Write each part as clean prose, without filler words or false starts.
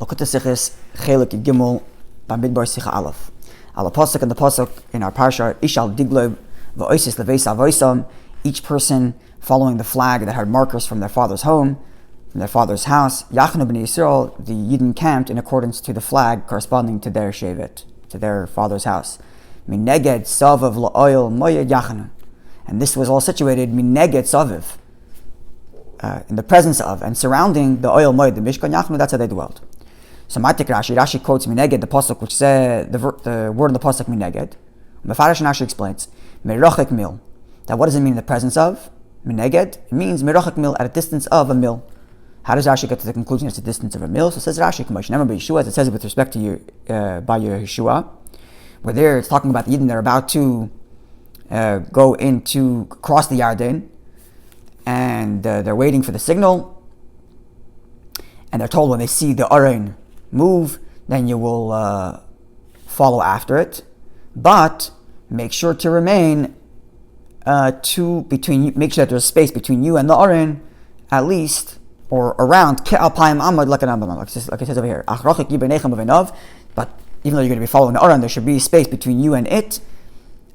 Lekkutei Sichos, Chelek Gimel, Bamidbar Sicha Aleph. Al pasuk and the pasuk in our parsha, Ishal Diglo v'Oisis Leveis Avoisam. Each person following the flag that had markers from their father's home, from their father's house. Yachnu b'nei Yisrael, the Yidden camped in accordance to the flag corresponding to their shevet, to their father's house. Mineged Savav La'oil Moyed Yachnu. And this was all situated Mineged Saviv, in the presence of and surrounding the oil moed, the Mishkan Yachnu. That's how they dwelt. So Matik Rashi quotes Mineged, the pasuk which said the word in the pasuk Mineged. Mefarish Rashi explains Merachik Mil. That what does it mean in the presence of? Mineged, it means Merachik Mil, at a distance of a mil. How does Rashi get to the conclusion it's a distance of a mil? So it says Rashi, remember Yeshua, as it says it with respect to you by Yeshua, where there it's talking about the Yidden that are about to go into cross the Yarden, and they're waiting for the signal, and they're told when they see the Aron move, then you will follow after it, but make sure to remain make sure that there's space between you and the Aron, at least, or around Alpayim Amad, like it says over here. But even though you're going to be following the Aron, there should be space between you and it,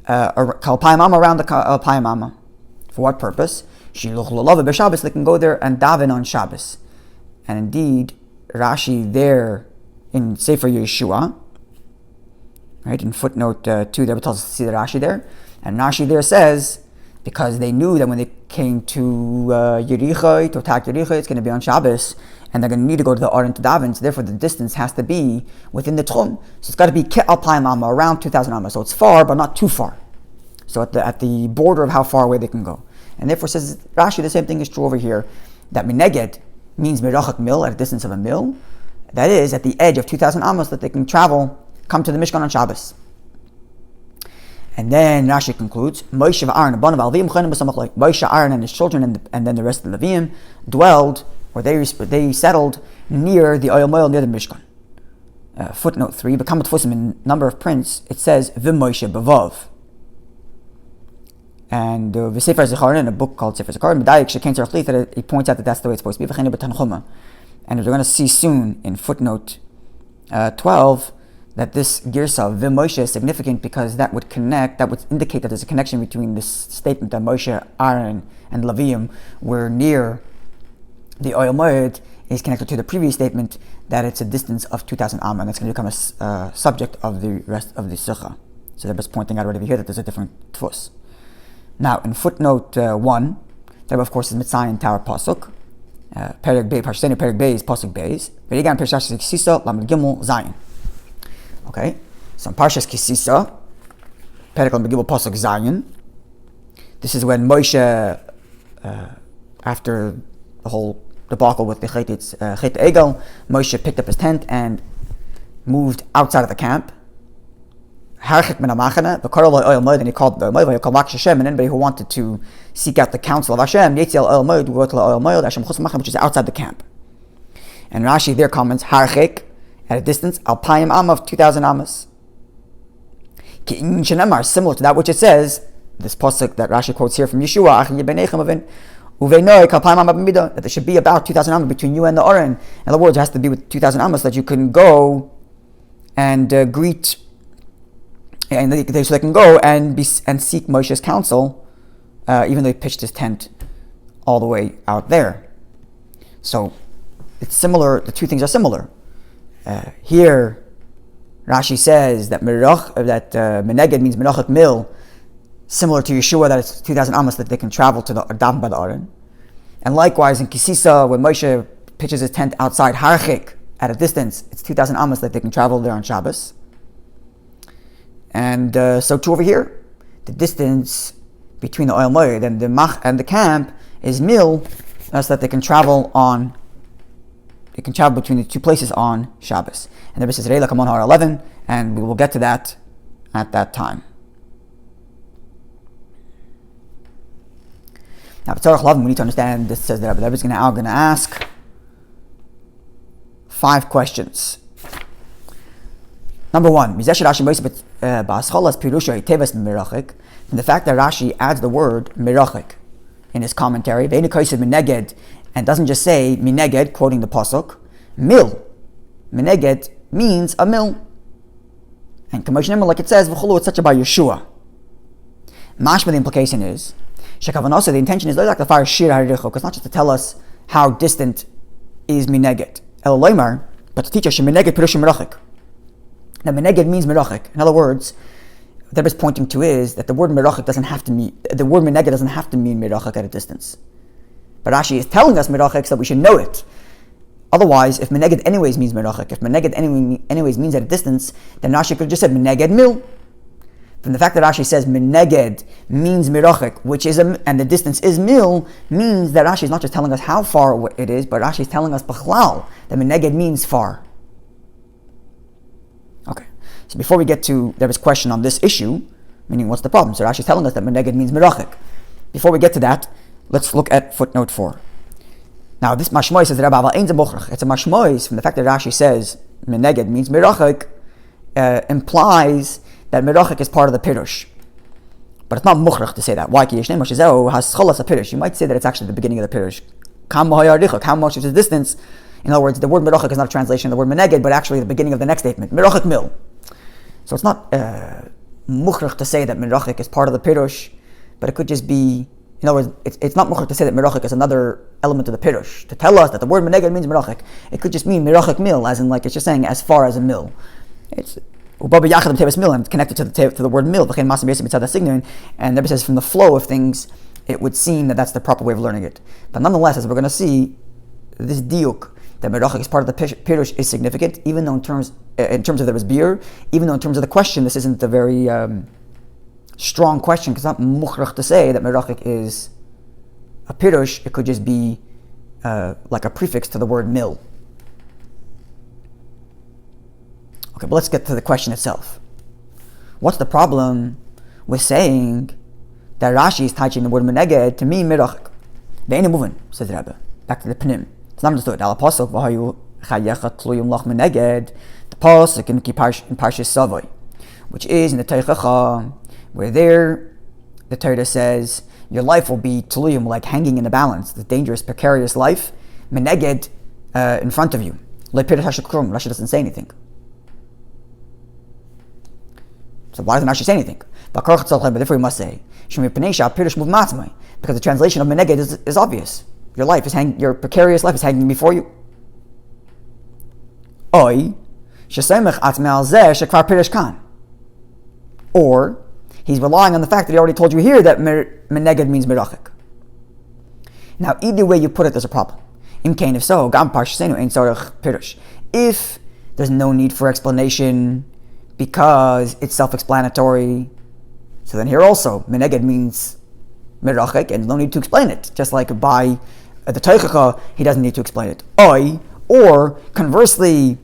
Alpayim Amad, around the Alpayim Amad. For what purpose? They can go there and daven on Shabbos. And indeed, Rashi there in Sefer Yeshua, right, in footnote 2, there tells us to see the Rashi there. And Rashi there says, because they knew that when they came to Yericho, to attack Yericho, it's going to be on Shabbos, and they're going to need to go to the Aron to daven, so therefore the distance has to be within the Tchum. So it's got to be Alpayim Amma, around 2,000 Amma. So it's far, but not too far. So at the border of how far away they can go. And therefore says Rashi, the same thing is true over here, that Mineged means Merachak Mil, at a distance of a mil. That is, at the edge of 2,000 Amos, that they can come to the Mishkan on Shabbos. And then Rashi concludes, Moshe Aaron and his children and then the rest of the Leviim dwelled, or they settled near the Oyel Moel, near the Mishkan. Footnote 3, B'kamat Tfusim, in number of prints, it says V'Moshe B'Vav. And V'Sefer Zikaron, in a book called Sefer Zikaron, that he points out that that's the way it's supposed to be. And we're going to see soon in footnote 12 that this girsa of Moshe is significant, because that would indicate that there's a connection between this statement that Moshe, Aaron, and Leviim were near the Oyel Moed is connected to the previous statement that it's a distance of 2,000 Amma, and that's going to become a subject of the rest of the Sikha. So they're just pointing out already here that there's a different tfus. Now, in footnote 1, there of course is Mitzayim in Tower Pasuk. Perek Bey, Parsheni Perek Bey is Pasuk Beis. V'yigan Parshas Kisisa, Lamed Gimel, Zayin. Okay, so in Parshas Kisisa, Perek Lamed Gimel, Pasuk Zayin. This is when Moshe, after the whole debacle with the Chet Egel, Moshe picked up his tent and moved outside of the camp. Harchik min hamachana, v'karol Oyel Moed, and he called the Oyel Moed, v'kalmak Hashem, and anybody who wanted to seek out the counsel of Hashem, Yetziel Oyel Moed, go to Oyel Moed, Hashem chutz machana, which is outside the camp. And Rashi there comments, Harchik, at a distance, Alpayim Amma, of 2,000 Ammas. Ki'in shenemar, similar to that which it says, this pasuk that Rashi quotes here from Yeshua, Achim Yibnechem Avin, Uveinoy Kalpayim Amma b'midah, that there should be about 2,000 Amma between you and the Aron. In other words, it has to be with 2,000 Ammas, so that you can go and greet, and so they can go and seek Moshe's counsel, even though he pitched his tent all the way out there. So it's similar. The two things are similar. Here, Rashi says that Meneged means Menachak Mil, similar to Yeshua, that it's 2,000 Amos, that they can travel to the daven by the Aron. And likewise in Kisisa, when Moshe pitches his tent outside Harchik, at a distance, it's 2,000 Amos, that they can travel there on Shabbos. And so too over here, the distance between the Oyel Moed and the camp is mil, so that they can travel between the two places on Shabbos. And the Rebbe says Reila Kamon Har 11, and we will get to that at that time. Now, B'tzarach Lavin, we need to understand this. Says that the Rebbe is now going to ask 5 questions. Number 1, from the fact that Rashi adds the word mirachik in his commentary, and doesn't just say mineged, quoting the pasuk, mil, Meneged means a mill. And Kamoshin like it says, V'chulu, it's such about Yeshua. Mashma, the implication is, Shekavanasa, the intention is like the fire Shir HaRichok. It's not just to tell us how distant is Meneged. El Loimar, but to teach us Meneged Pirushim Merachik. Now Meneged means Merachik. In other words, what the Rebbe is pointing to is that the word Merachik doesn't have to mean, the word Meneged doesn't have to mean Merachik at a distance. But Rashi is telling us Merachik so that we should know it. Otherwise, if Meneged anyways means Merachik, if Meneged anyways means at a distance, then Rashi could have just said Meneged Mil. From the fact that Rashi says Meneged means Merachik, which is and the distance is Mil, means that Rashi is not just telling us how far it is, but Rashi is telling us B'chlal, that Meneged means far. Okay, so before we get to Rebbe's question on this issue, meaning what's the problem? So Rashi is telling us that Meneged means Merachik. Before we get to that, let's look at footnote 4. Now, this mashmoy says Rabbi Levi, it's a mashmoy from the fact that Rashi says Meneged means Merachik, implies that Merachik is part of the Pirush. But it's not mukhrach to say that. Why? You might say that it's actually the beginning of the Pirush. How much is the distance? In other words, the word Merachik is not a translation of the word Meneged, but actually the beginning of the next statement. Merachik mil. So it's not mukhrach to say that Merachik is part of the Pirush, but it could just be, in other words, it's not mukhrach to say that Merachik is another element of the Pirush. To tell us that the word Meneged means Merachik, it could just mean Merachik mil, as in like it's just saying as far as a mil. It's and it's connected to the word mil. And the Rebbe says from the flow of things, it would seem that that's the proper way of learning it. But nonetheless, as we're going to see, this diuk that Merachik is part of the Pirush is significant, even though in terms of the Rebbe's, even though in terms of the question, this isn't a very strong question, because it's not mukhrach to say that Merachik is a Pirush. It could just be like a prefix to the word mil. Okay, but let's get to the question itself. What's the problem with saying that Rashi is touching the word Meneged to mean Merachik? Ve'enu moving, says the Rebbe. Back to the Pnim. It's not understood. Al Pasuk v'hayu chayecha tluyum lach Meneged. The Pasuk in Parshas Savoi, which is in the Teichacha, where there the Torah says your life will be tluyum, like hanging in a balance, the dangerous, precarious life. Meneged in front of you. Rashi doesn't say anything. So why doesn't Rashi say anything? But therefore we must say, because the translation of Meneged is obvious. Your life is your precarious life is hanging before you. Or he's relying on the fact that he already told you here that Meneged means Merachik. Now, either way you put it, there's a problem. If so, if there's no need for explanation, because it's self-explanatory, so then here also, Meneged means Merachik, and no need to explain it. Just like by the Teichacha, he doesn't need to explain it. Or conversely,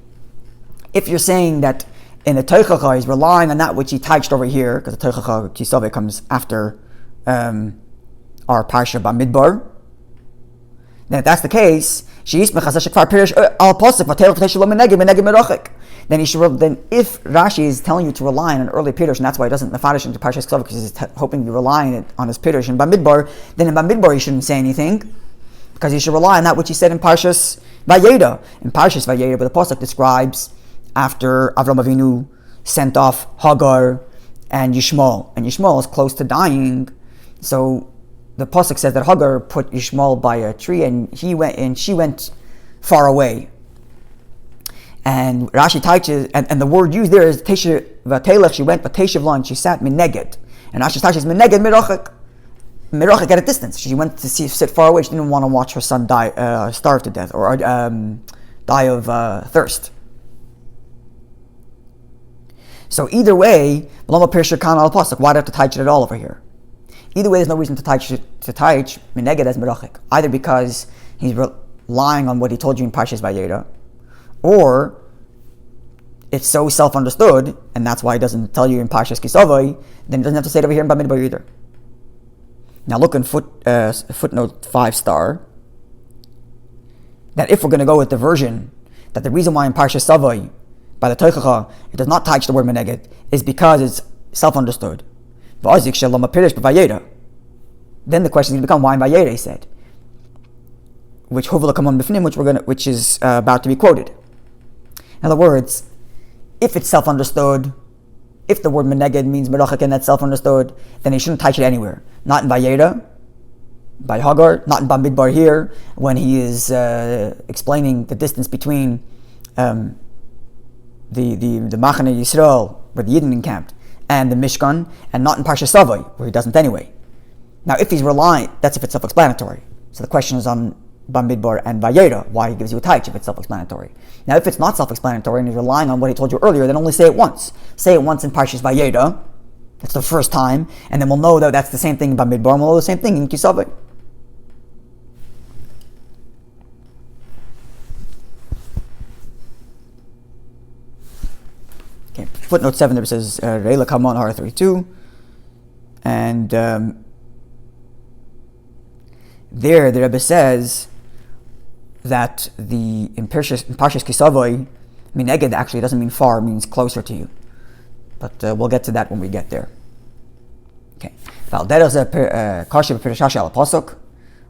if you're saying that in the Teichacha, he's relying on that which he touched over here, because the Teichacha Kisove comes after our Parsha Bamidbar, then if that's the case, then if Rashi is telling you to rely on an early Pirush, and that's why he doesn't nefarish into Parshas Kisove, because he's hoping to rely on his Pirush in Bamidbar, then in Bamidbar he shouldn't say anything, because he should rely on that which he said in Parshas Vayeda. In Parshas Vayeda, but the Pasuk describes after Avram Avinu sent off Hagar and Yishmael is close to dying, so the Pasuk says that Hagar put Yishmael by a tree, and she went far away. And Rashi touches, and the word used there is Teshiv Vatelech. She went, but Teshiv and she sat Meneged. And Rashi touches Meneged Merachik at a distance. She went to sit far away. She didn't want to watch her son die, starve to death, or die of thirst. So either way, why do I have to touch it at all over here? Either way, there's no reason to touch Meneged as Merachik, either because he's relying on what he told you in Parshas Vayera, or it's so self-understood, and that's why he doesn't tell you in Parshas Kisavai, then he doesn't have to say it over here in Bamidbar either. Now look in footnote 5 star, that if we're going to go with the version that the reason why in Parshas Savai, by the Teichacha, it does not touch the word Meneged, is because it's self-understood. Then the question is going to become why in Vayera he said, which is about to be quoted. In other words, if it's self-understood, if the word meneged means merachik and that's self-understood, then he shouldn't touch it anywhere. Not in Vayera, by Hagar, not in Bamidbar here, when he is explaining the distance between the Machane Yisrael, where the Yidden encamped, and the Mishkan, and not in Parsha Savai, where he doesn't anyway. Now, if he's relying, that's if it's self-explanatory. So the question is on Bamidbar and Vayera, why he gives you a taich if it's self-explanatory. Now, if it's not self-explanatory and he's relying on what he told you earlier, then only say it once. Say it once in Parshas Vayera. That's the first time, and then we'll know that that's the same thing in Bamidbar, and we'll know the same thing in Kisavai. Okay, footnote 7 there says Reila Kamon R32, and there the Rebbe says that in Parshas Kisavai, Mineged actually doesn't mean far, it means closer to you. But we'll get to that when we get there. Okay.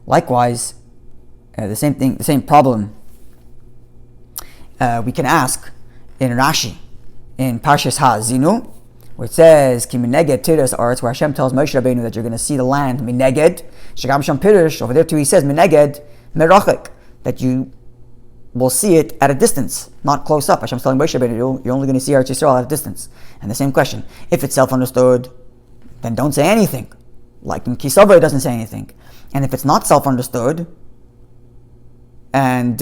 Likewise, the same problem we can ask in Rashi, in Parshas HaZinu, where it says, Ki mineged tiras arts, where Hashem tells Moshe Rabbeinu that you're going to see the land, mineged, shagam sham pirish, over there too he says, mineged, merachik, that you will see it at a distance, not close up. Hashem's telling Moshe Rabbeinu, you're only going to see Eretz Yisrael at a distance. And the same question, if it's self-understood, then don't say anything. Like in Kisavai, it doesn't say anything. And if it's not self-understood, and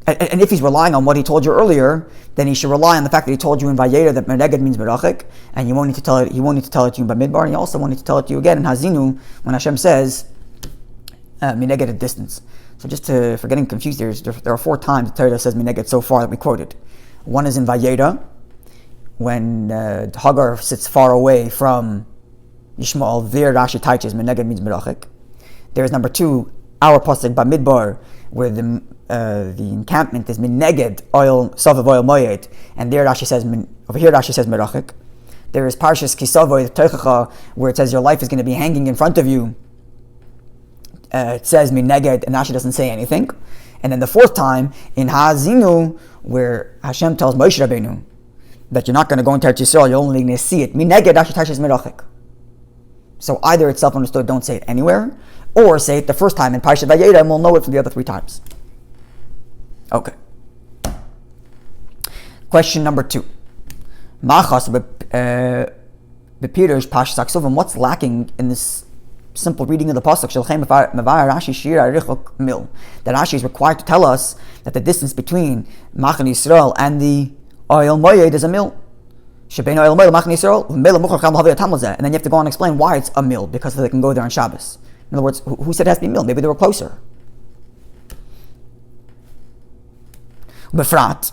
if he's relying on what he told you earlier, then he should rely on the fact that he told you in Vayera that Meneged means Merachik, and you won't need to tell it. He won't need to tell it to you in Bamidbar, and he also won't need to tell it to you again in Hazinu when Hashem says Meneged at distance. So just for getting confused, there are 4 times the Torah says Meneged so far that we quoted. One is in Vayera, when Hagar sits far away from Yishmael. There Rashi teaches Meneged means Merachik. There is number 2, our pasuk Bamidbar, where the encampment is mineged oil savav oil moyed, and there Rashi says over here Rashi says merachik. There is Parshas Kisavoy Teichacha, where it says your life is going to be hanging in front of you. It says mineged, and Rashi doesn't say anything. And then the 4th time in Hazinu, where Hashem tells Moshe Rabbeinu that you're not going to go into Eretz Yisrael, you're only going to see it. Mineged Rashi teaches merachik. So either it's self-understood, don't say it anywhere, or say it the first time in Parashat Vayera, and we'll know it for the other 3 times. Okay. Question number 2. Machas b'pirush Parshas Aksuvim. What's lacking in this simple reading of the pasuk? Shelchem mevar Rashi shir arichok mil. That Rashi is required to tell us that the distance between Machane Yisrael and the oil moyed is a mil. And then you have to go on and explain why it's a mil, because they can go there on Shabbos. In other words, who said it has to be mil? Maybe they were closer. Befrat,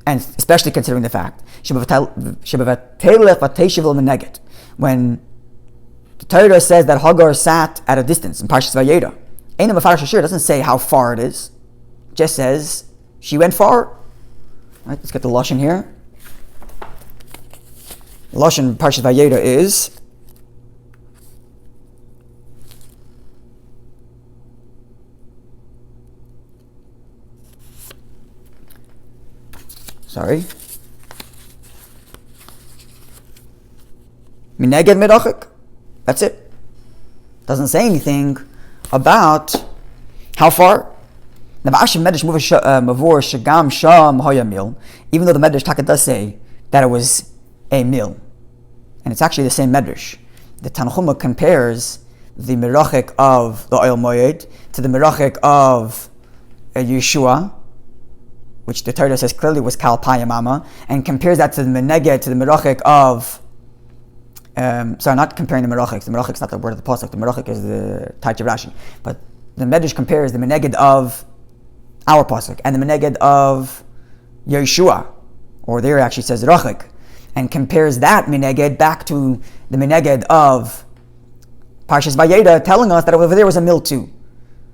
and especially considering the fact when the Torah says that Hagar sat at a distance in Parshas Vayera, it doesn't say how far it is. It just says she went far. All right, let's get the lashon here. The lashon Parshas Vayera is Mineged Merachik. That's it. Doesn't say anything about how far. Even though the Medrash Taka does say that it was a mil, and it's actually the same Medrash. The Tanchuma compares the Merachik of the oil moyed to the Merachik of Yeshua, which the Torah says clearly was Kal Payamama, and compares that to the Meneged, to the Merachik of not comparing the Merachik. The Merachik is not the word of the pasuk. The Merachik is the Taich of Rashi. But the Medrash compares the Meneged of our pasuk and the Meneged of Yeshua, or there actually says Rachik, and compares that Meneged back to the Meneged of Parshas Vayera, telling us that over there was a mil too.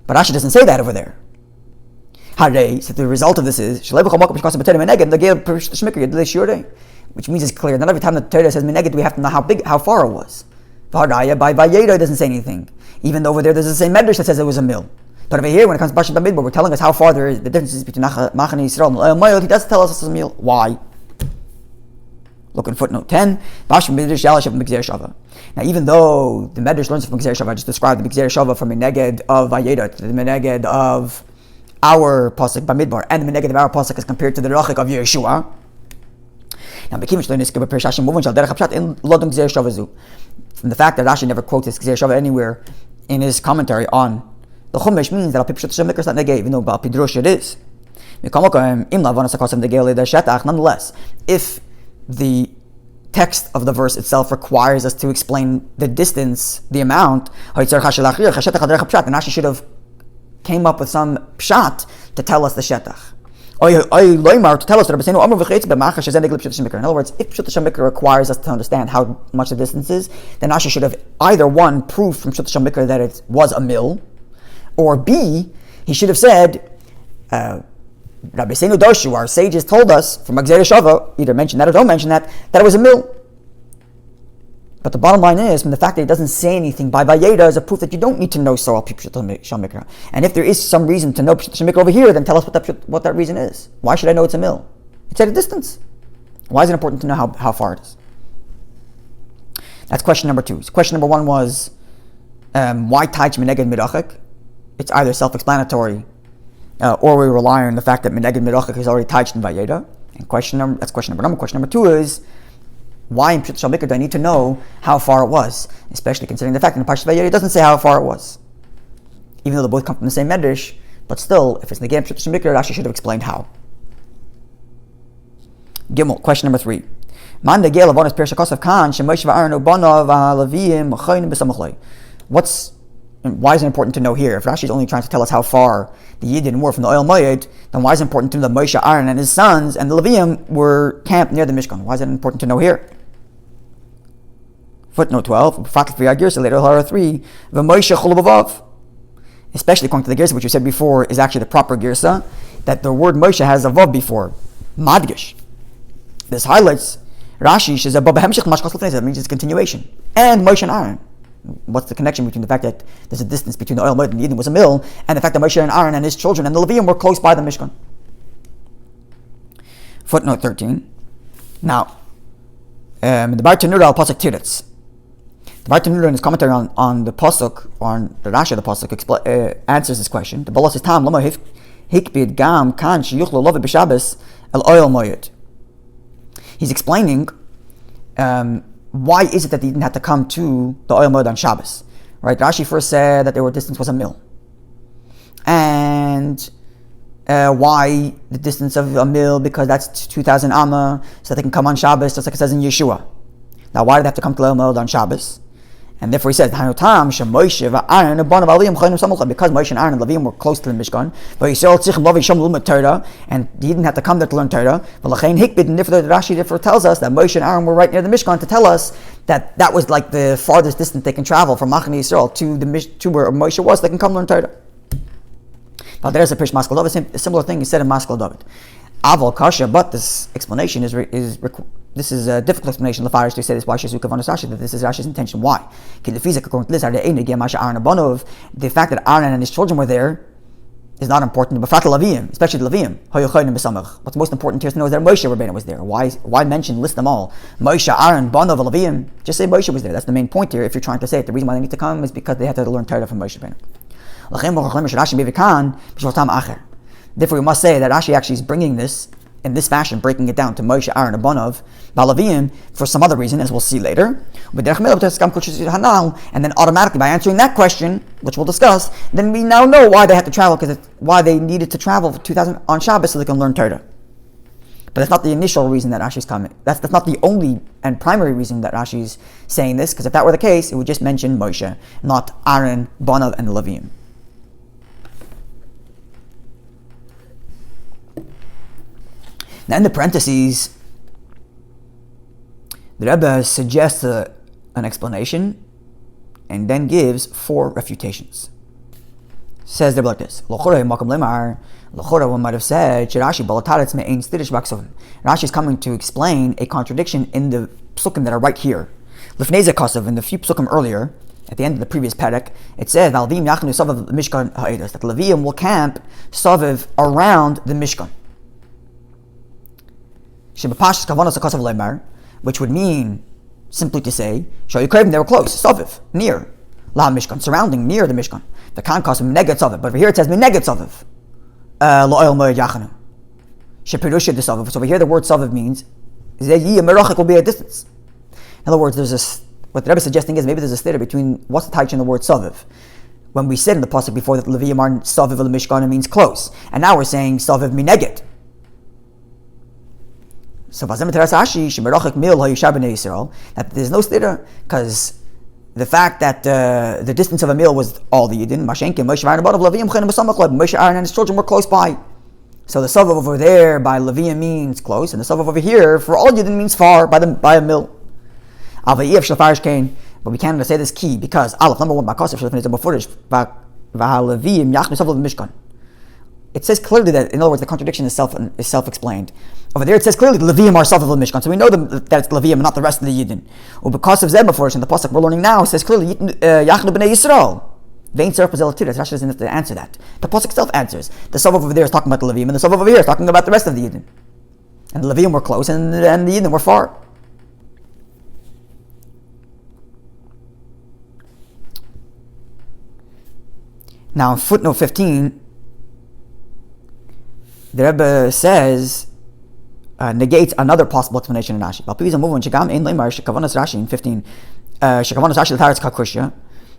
But Rashi doesn't say that over there. Hare, so the result of this is which means it's clear. Not every time the Torah says Meneged, we have to know how far it was. By Vayera, it doesn't say anything. Even though over there there's the same Medrash that says it was a mil. But over here, when it comes to Project Bamidbar, we're telling us how far there is the differences between Machane Yisrael and Mayot. He does tell us this is a meal. Why? Look in footnote 10. Now, even though the Medrash learns from Gzer Shava, I just described the Gzer Shava from a neged of Vayeda to the neged of our pasuk Bamidbar, and the neged of our pasuk is compared to the Rachik of Yeshua. Now, from the fact that Rashi never quotes this Gzer Shava anywhere in his commentary on the Chumash means that Al Pipshut Hashem Mikra is not negay, even though Al Pidrosh it is. Nonetheless, if the text of the verse itself requires us to explain the distance, the amount, then Rashi should have came up with some pshat to tell us the shetach. To tell us that in other words, if Pshut Hashem Mikra requires us to understand how much the distance is, then Rashi should have either one proved from Pshut Hashem Mikra that it was a mill, or B, he should have said, Rabbi Seinu Darshu, our sages told us from Gzer Shava, either mention that or don't mention that it was a mill. But the bottom line is, from the fact that it doesn't say anything by Vayeda is a proof that you don't need to know Sorah Pshut Hashem Mikra. And if there is some reason to know Pshut Hashem Mikra over here, then tell us what that reason is. Why should I know it's a mill? It's at a distance. Why is it important to know how far it is? That's question number 2. So question number 1 was, why Taich Meneged Midachik? It's either self-explanatory, or we rely on the fact that Meneged Midachik is already Taich in Vayeda. And that's question number 1. Question number 2 is, why in Pshut Hashem Mikra do I need to know how far it was? Especially considering the fact that in Parshat Vayera it doesn't say how far it was. Even though they both come from the same medrash, but still, if it's in the game Pshut Hashem Mikra, Rashi should have explained how. Gimel, question number 3. Man de gel avonas Pirsha Kosav Khan Shemosh va'Aaron ubanav ha'Leviyim m'chayim b'samachlei. Why is it important to know here? If Rashi is only trying to tell us how far the Yidden were from the Oil Moed, then why is it important to know that Moshe, Aaron, and his sons and the Leviyim were camped near the Mishkan? Why is it important to know here? Footnote 12, especially according to the Girsa, which you said before is actually the proper Girsa, that the word Moshe has a Vav before, Madgish. This highlights Rashi, that means it's continuation. And Moshe and Aaron. What's the connection between the fact that there's a distance between the oil moed and the Eden was a mill, and the fact that Moshe and Aaron and his children and the Leviyim were close by the Mishkan? Footnote 13. Now, the Bar Tanura al Pasuk Tiritz. The Bar Tanura in his commentary on the Pasuk, on the Rashi of the Pasuk, answers this question. The Balas says, Tam lama hikbid gam kan sheyuchlo love b'Shabbos el oil moed. He's explaining why is it that they didn't have to come to the oil moed on Shabbos? Right? Rashi first said that their distance was a mill. And why the distance of a mill? Because that's 2,000 amma, so they can come on Shabbos, just like it says in Yeshua. Now, why do they have to come to the oil moed on Shabbos? And therefore he says, because Moshe and Aaron and Levim were close to the Mishkan, and he didn't have to come there to learn Torah. And therefore the Rashi therefore tells us that Moshe and Aaron were right near the Mishkan to tell us that that was like the farthest distance they can travel from Machane Yisrael to where Moshe was, they can come learn Torah. Now there's a Pish Maskal David, a similar thing is said in Maskal David. Aval Kasha, but this explanation is a difficult explanation. Lefarish to say this. Why Shesuk Avanos Rashi, that this is Rashi's intention. Why? According to this, the fact that Aaron and his children were there is not important. But especially the Leviyim. What's most important here is to know is that Moshe Rabbeinu was there. Why mention, list them all? Moshe, Aaron, Banov, Leviyim. Just say Moshe was there. That's the main point here. If you're trying to say it, the reason why they need to come is because they had to learn Torah from Moshe Rabbeinu. Therefore, we must say that Rashi actually is bringing this in this fashion, breaking it down to Moshe, Aaron, Abanov, Balavim, for some other reason, as we'll see later. And then automatically, by answering that question, which we'll discuss, then we now know why they had to travel, because why they needed to travel for 2,000 on Shabbos so they can learn Torah. But that's not the initial reason that Rashi's coming. That's not the only and primary reason that Rashi's saying this, because if that were the case, it would just mention Moshe, not Aaron, Banov, and the Levim. Now in the parentheses, the Rebbe suggests an explanation and then gives 4 refutations. Says the Rebbe like this: L'chorei one might have said, Rashi is coming to explain a contradiction in the psukim that are right here. Lifnei Kasav, in the few psukim earlier, at the end of the previous perek, it says that Leviim will camp Saviv around the Mishkan. Which would mean simply to say, they were close, Saviv, near La Mishkan, surrounding near the Mishkan. The Kankas Neget Saviv, but over here it says Neget Saviv. Lo'el Moed Yachanu. Shepirusha de Saviv. So over here the word Saviv means Merachik will be a distance. In other words, what the Rebbe is suggesting is maybe there's a stira between what's the taich in the word Saviv. When we said in the pasuk before that Leviim are Saviv el Mishkan, it means close, and now we're saying Saviv mineget. So that there's no stira because the fact that the distance of a mil was all the Yidin, Moshe, Aaron and his children were close by. So the Saviv over there by Leviim means close, and the Saviv over here for all Yidin means far by a mil. But we can't say this key because number one, it says clearly that, in other words, the contradiction is self-explained. Over there it says clearly the Leviim are Saviv Mishkan, so we know that it's Leviim and not the rest of the Yidin. Well, because of Zeb before in the pasuk we're learning now, it says clearly Yachnu b'nei Yisrael. Rashi doesn't have to answer that. The pasuk itself answers. The Saviv over there is talking about the Leviim, and the Saviv over here is talking about the rest of the Yidin. And the Leviim were close, and the Yidin were far. Now, in footnote 15, the Rebbe says, negates another possible explanation in Rashi. In 15,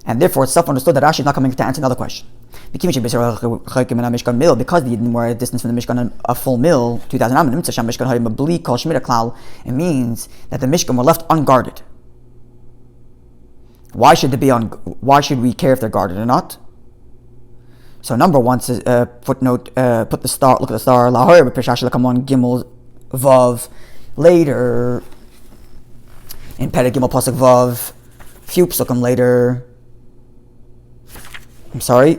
and therefore it's self-understood that Rashi is not coming to answer another question. Because the Yidden were a distance from the Mishkan, a full mil, 2,000 amin, it means that the Mishkan were left unguarded. Why should we care if they're guarded or not? So number one says footnote. Put the star. Look at the star. Lahoyer b'Peshash Lakamon Gimel Vav. Later in Perek Gimel Pasuk Vav. Few psukim later. I'm sorry.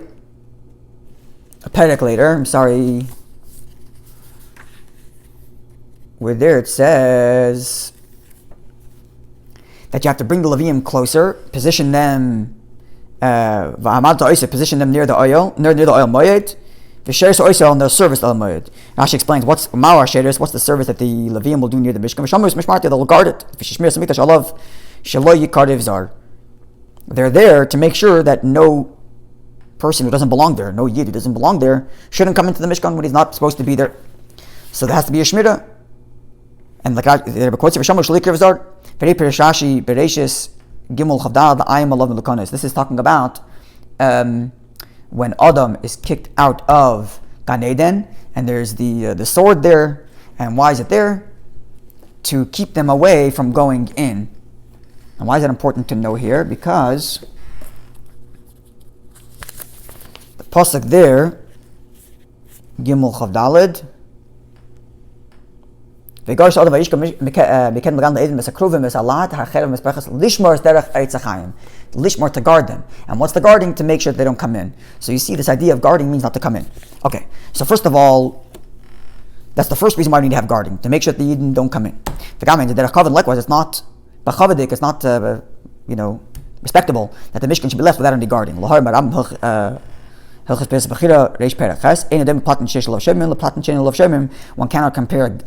A Perek later. I'm sorry. Where there it says that you have to bring the Leviim closer, position them. Position them near the oil moed. The sheres oil on the service of the moed. Rashi explains what's ma'ar sheres. What's the service that the Leviim will do near the Mishkan? They'll guard it. They're there to make sure that no person who doesn't belong there, no Yid who doesn't belong there, shouldn't come into the Mishkan when he's not supposed to be there. So there has to be a shmira. And like the Rebbe quotes Shamu Shlikir V'zar, Rashi Bereshis. Gimel Chavdal Ayim Alav Lukanis. This is talking about when Adam is kicked out of Gan Eden, and there's the sword there. And why is it there? To keep them away from going in. And why is that important to know here? Because the pasuk there, Gimel Chavdalid. To guard them and what's the guarding? To make sure they don't come in. So you see, this idea of guarding means not to come in. Okay, so first of all, that's the first reason why we need to have guarding, to make sure that the Yidden don't come in. Likewise, it's not it's not respectable that the Mishkan should be left without any guarding. One cannot compare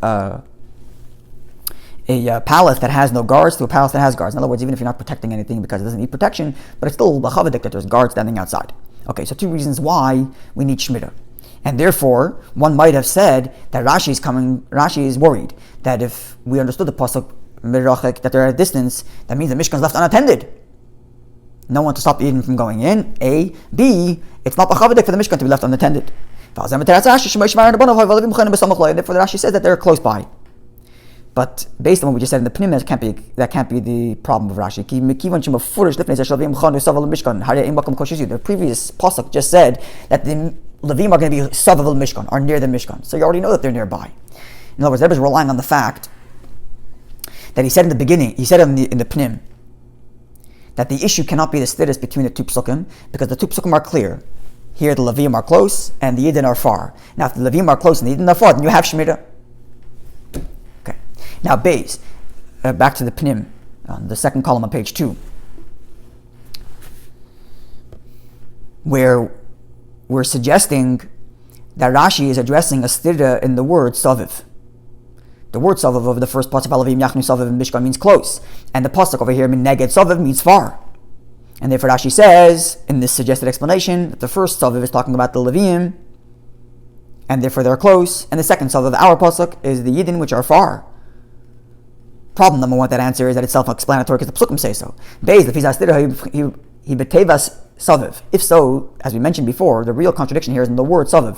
a palace that has no guards to a palace that has guards. In other words, even if you're not protecting anything because it doesn't need protection, but it's still b'chavadik that there's guards standing outside. Okay, so two reasons why we need shmira. And therefore, one might have said that Rashi is worried that if we understood the pasuk mirachik, that they're at a distance, that means the Mishkan is left unattended. No one to stop Eden from going in. A. B. It's not b'chavadik for the Mishkan to be left unattended. And therefore the Rashi says that they're close by. But based on what we just said in the Pnim, that can't be the problem of Rashi. The previous pasuk just said that the Levim are going to be Savav Mishkan, are near the Mishkan. So you already know that they're nearby. In other words, Rebbe is relying on the fact that he said in the beginning, he said in the Pnim, that the issue cannot be the status between the two psukim, because the two psukim are clear. Here the Levim are close and the Yidden are far. Now if the Levim are close and the Yidden are far, then you have Shemitah. Okay. Now base, back to the Pnim, on the second column on page 2. where we're suggesting that Rashi is addressing a stira in the word Saviv. The word Saviv over the first pasuk Alavim Yachnu Saviv in Mishkan means close, and the pasuk over here Neged Saviv means far. And therefore Rashi says in this suggested explanation that the first Saviv is talking about the Levim, and therefore they're close, and the second Saviv, our pasuk, is the Yidden, which are far. Problem number one with that answer is that it's self-explanatory because the psukim say so. Beis the Fizas Stira he betevas Saviv. If so, as we mentioned before, the real contradiction here is in the word Saviv.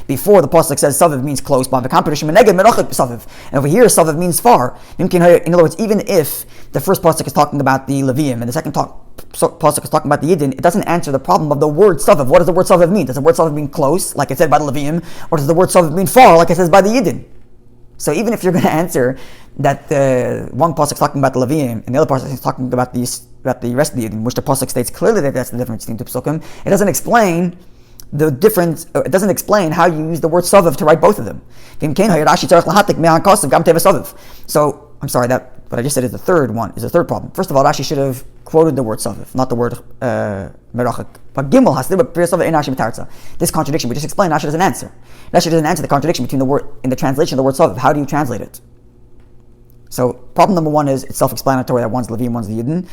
Before the pasuk says Saviv means close, and over here Saviv means far. In other words, even if the first pasuk is talking about the Levim and the second pasuk is talking about the Yidden, it doesn't answer the problem of the word Saviv. What does the word Saviv mean? Does the word Saviv mean close, like it said by the Levim, or does the word Saviv mean far, like it says by the Yidden? So even if you're going to answer that the one pasuk is talking about the Levim and the other pasuk is talking about the rest of the Yidden, which the pasuk states clearly that that's the difference between two psukim, it doesn't explain the difference. It doesn't explain how you use the word Saviv to write both of them. So I'm sorry, that what I just said is the third problem. First of all, Rashi should have quoted the word Saviv, not the word Merachik. But Gimel has this contradiction we just explained. Rashi doesn't answer. Rashi doesn't answer the contradiction between the word in the translation of the word Saviv. How do you translate it? So problem number one is it's self-explanatory that one's Levim, one's the Yidden.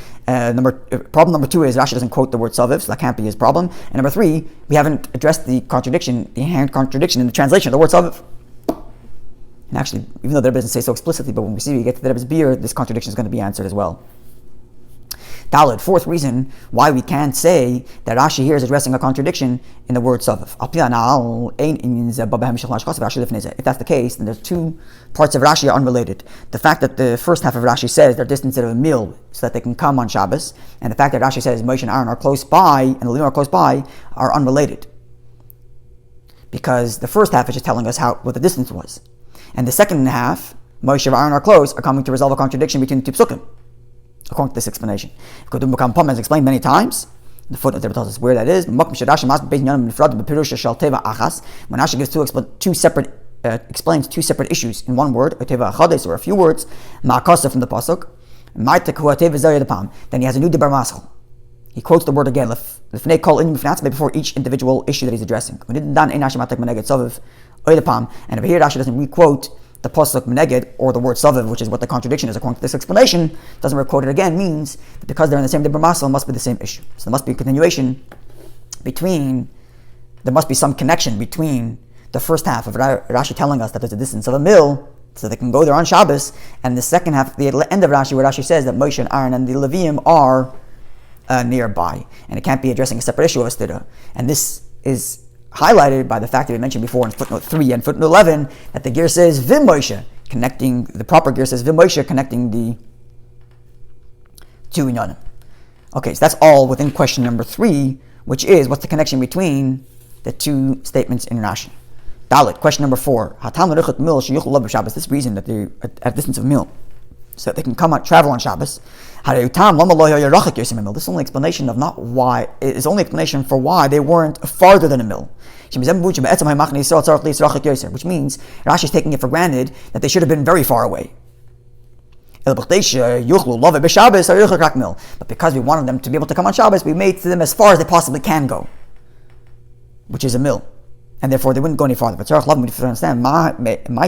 Problem number two is Rashi doesn't quote the word Saviv, so that can't be his problem. And number three, we haven't addressed the inherent contradiction in the translation of the word Saviv. And actually, even though the Rebbe doesn't say so explicitly, but when we get to the Rebbe's beer, this contradiction is going to be answered as well. Daled, fourth reason why we can't say that Rashi here is addressing a contradiction in the word Saviv. If that's the case, then there's two parts of Rashi are unrelated. The fact that the first half of Rashi says they're distanced of a mil so that they can come on Shabbos, and the fact that Rashi says Moshe and Aaron are close by and the Levim are close by are unrelated. Because the first half is just telling us what the distance was. And the second half, Moshe and Aaron are close, are coming to resolve a contradiction between the two psukim, according to this explanation. As explained many times, the footnote there tells us where that is. When Rashi gives explains two separate issues in one word, or a few words, from the pasuk, then he has a new dibar maschel. He quotes the word again, before each individual issue that he's addressing. And over here Rashi doesn't re-quote the pasuk meneged or the word saviv, which is what the contradiction is according to this explanation. Doesn't re-quote it again, means that because they're in the same dibar maschel, it must be the same issue. So there must be a continuation there must be some connection between the first half of Rashi telling us that there's a distance of a mil, so they can go there on Shabbos, and the second half, the end of Rashi, where Rashi says that Moshe and Aaron and the Levim are nearby, and it can't be addressing a separate issue of a stira. And this is highlighted by the fact that we mentioned before in footnote 3 and footnote 11 that the gear says Vim Moshe, connecting the proper gear says Vim Moshe, connecting the two inyanim. Okay, so that's all within question number 3, which is what's the connection between the two statements in Rashi. Dalit, question number 4. This reason that they're at a distance of mil, so that they can travel on Shabbos. This is only explanation of not why. It is only explanation for why they weren't farther than a mil. Which means Rashi is taking it for granted that they should have been very far away. But because we wanted them to be able to come on Shabbos, we made them as far as they possibly can go, which is a mil. And therefore they wouldn't go any farther. But Tzarech Lav, to understand my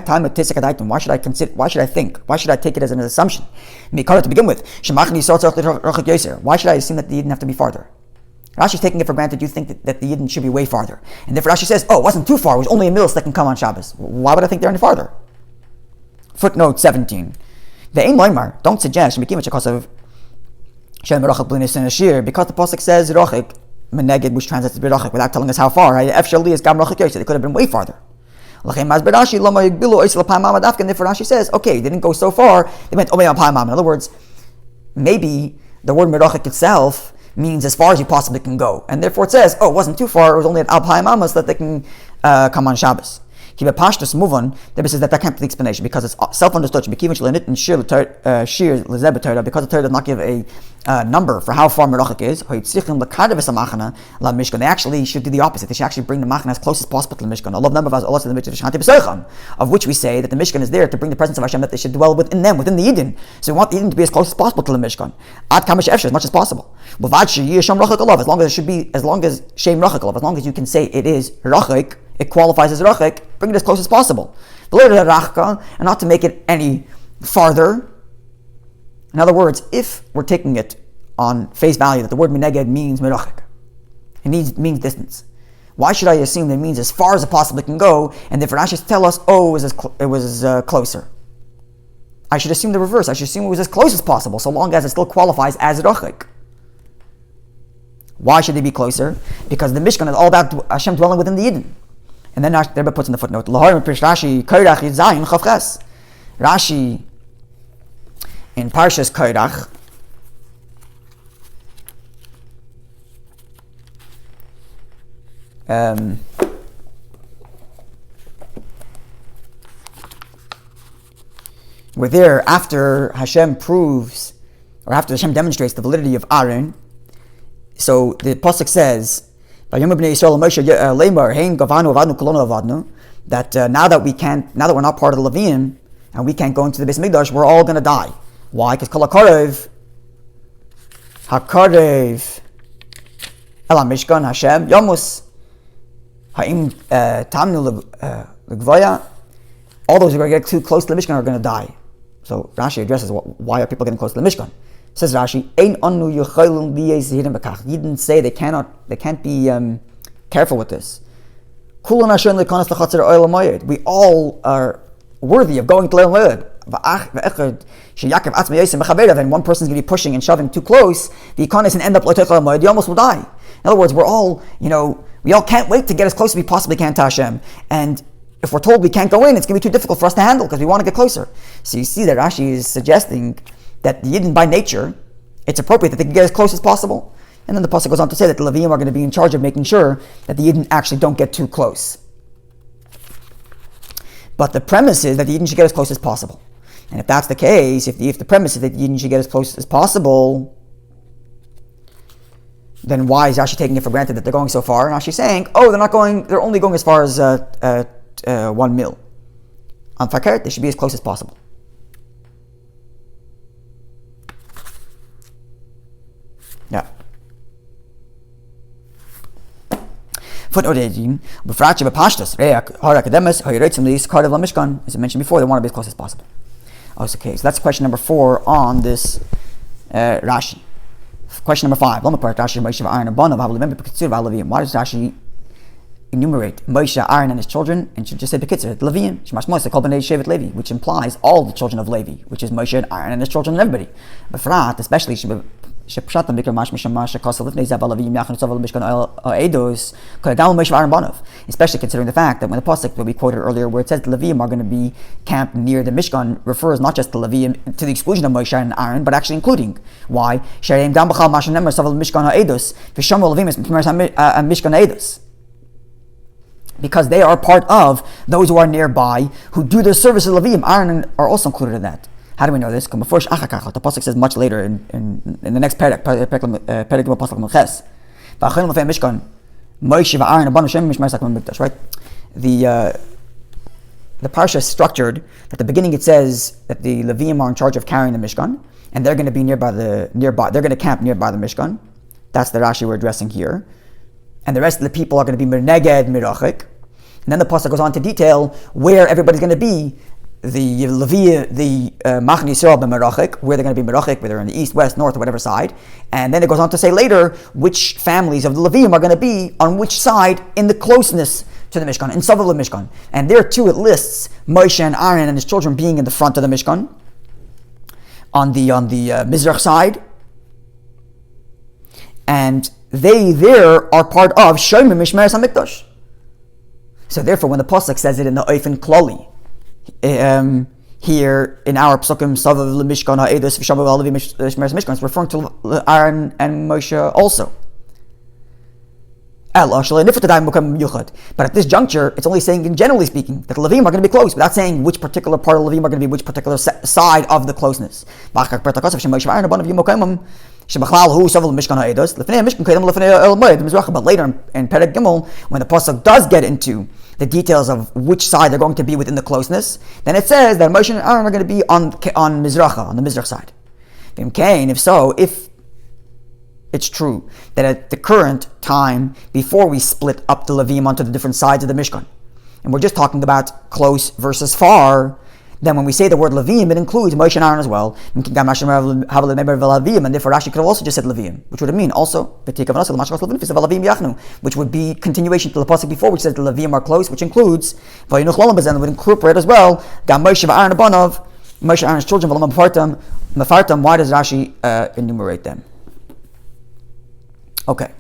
time of Tisek Adaitim, why should I consider? Why should I think? Why should I take it as an assumption? To begin with, why should I assume that the Yidden have to be farther? Rashi's taking it for granted. You think that the Yidden should be way farther, and therefore Rashi says, "Oh, it wasn't too far. It was only a mil, so they can come on Shabbos." Why would I think they're any farther? Footnote 17. The Ein Loimar, don't suggest because of because the pasuk says Rochik Meneged, which translates to Berachik, without telling us how far. They could have been way farther. And therefore Rashi says, okay, they didn't go so far, they meant Omei Al. In other words, maybe the word Merachik itself means as far as you possibly can go. And therefore it says, oh, it wasn't too far, it was only at Al Mama, so that they can come on Shabbos. He bepashtus move on. Rebbe says that can't be the explanation because it's self-understood. Because the Torah does not give a number for how far merachik is. They actually should do the opposite. They should actually bring the machna as close as possible to the Mishkan. Of which we say that the Mishkan is there to bring the presence of Hashem, that they should dwell within them, within the Yidden. So we want the Yidden to be as close as possible to the Mishkan. As much as possible. As long as it should be, as long as Shem Rachik Alav, as long as you can say it is Rachik, it qualifies as Rachik, bring it as close as possible. And not to make it any farther. In other words, if we're taking it on face value that the word Mineged means Merachik, it means distance, why should I assume that it means as far as it possibly can go, and if Rashi tell us, oh, it was closer? I should assume the reverse. I should assume it was as close as possible, so long as it still qualifies as Rachik. Why should they be closer? Because the Mishkan is all about Hashem dwelling within the Yidden. And then the Rebbe puts in the footnote, Rashi in Parshas Koirach, where there, after Hashem proves, or after Hashem demonstrates the validity of Aaron, so the pasuk says, that now that we're not part of the Leviim, and we can't go into the Beis Mikdash, we're all going to die. Why? Because kol hakarev el Mishkan Hashem yamus ha'im tamnu legvaya. All those who are going to get too close to the Mishkan are going to die. So Rashi addresses why are people getting close to the Mishkan. Says Rashi, Ein anu yochaylim liyezhirim b'kach. He didn't say they can't be careful with this. Kulan Hashem lekanas l'chatzer oil hamayid. We all are worthy of going to Leil Moed. And one person's going to be pushing and shoving too close, the ikonis and end up like Leil Moed, you almost will die. In other words, we're all, we all can't wait to get as close as we possibly can to Hashem. And if we're told we can't go in, it's going to be too difficult for us to handle because we want to get closer. So you see that Rashi is suggesting that the Yidden by nature, it's appropriate that they can get as close as possible. And then the pasuk goes on to say that the Leviim are going to be in charge of making sure that the Yidden actually don't get too close. But the premise is that the Yidden should get as close as possible. And if that's the case, if the premise is that the Yidden should get as close as possible, then why is Rashi taking it for granted that they're going so far? And Rashi's saying, they're only going as far as 1 mil. On Fakert, they should be as close as possible. Yeah. Footnote 18. As I mentioned before, they want to be as close as possible. Okay, so that's question number 4 on this Rashi. Question number 5. Why does Rashi enumerate Moshe, Aaron, and his children, and should just say Bekitzer, Leviim, Levi, which implies all the children of Levi, which is Moshe and Aaron and his children and everybody. But Frat, especially especially considering the fact that when the pasuk that we quoted earlier, where it says the Leviim are going to be camped near the Mishkan, refers not just to Leviim to the exclusion of Moshe and Aaron, but actually including. Why? Because they are part of those who are nearby who do the service of Leviim. Aaron are also included in that. How do we know this? The pasuk says much later in the next perek right? The parsha is structured at the beginning. It says that the Leviim are in charge of carrying the Mishkan, and they're going to be nearby. They're going to camp nearby the Mishkan. That's the Rashi we're addressing here. And the rest of the people are going to be Neged, Mirachik. And then the pasuk goes on to detail where everybody's going to be. The Levi, the Machni Yisrael b'Merachik, where they're going to be Merachik, whether in the east, west, north, or whatever side. And then it goes on to say later which families of the Leviim are going to be on which side in the closeness to the Mishkan, in Savav the Mishkan. And there too it lists Moshe and Aaron and his children being in the front of the Mishkan, on the Mizrach side. And they there are part of Shomer Mishmeres HaMikdash. So therefore, when the pasuk says it in the Oifen Klali, here in our psukim, Savav Mishkan Ha'edus V'Shavu Alavi Mishmeres Mishkan, it's referring to Aaron and Moshe also. But at this juncture, it's only saying, generally speaking, that the Levim are going to be close, without saying which particular part of the Levim are going to be which particular side of the closeness. But when later in Perek Gimel, when the pasuk does get into the details of which side they're going to be within the closeness, then it says that Moshe and Aaron are going to be on Mizracha, on the Mizrach side. If so, if it's true that at the current time, before we split up the Levim onto the different sides of the Mishkan, and we're just talking about close versus far, then when we say the word Levim, it includes Moshe and Aaron as well. And therefore Rashi could have also just said Levim, which would mean also, which would be continuation to the pasuk before, which says the Levim are close, which includes, and would incorporate as well, Moshe and Aaron's children, why does Rashi enumerate them? Okay.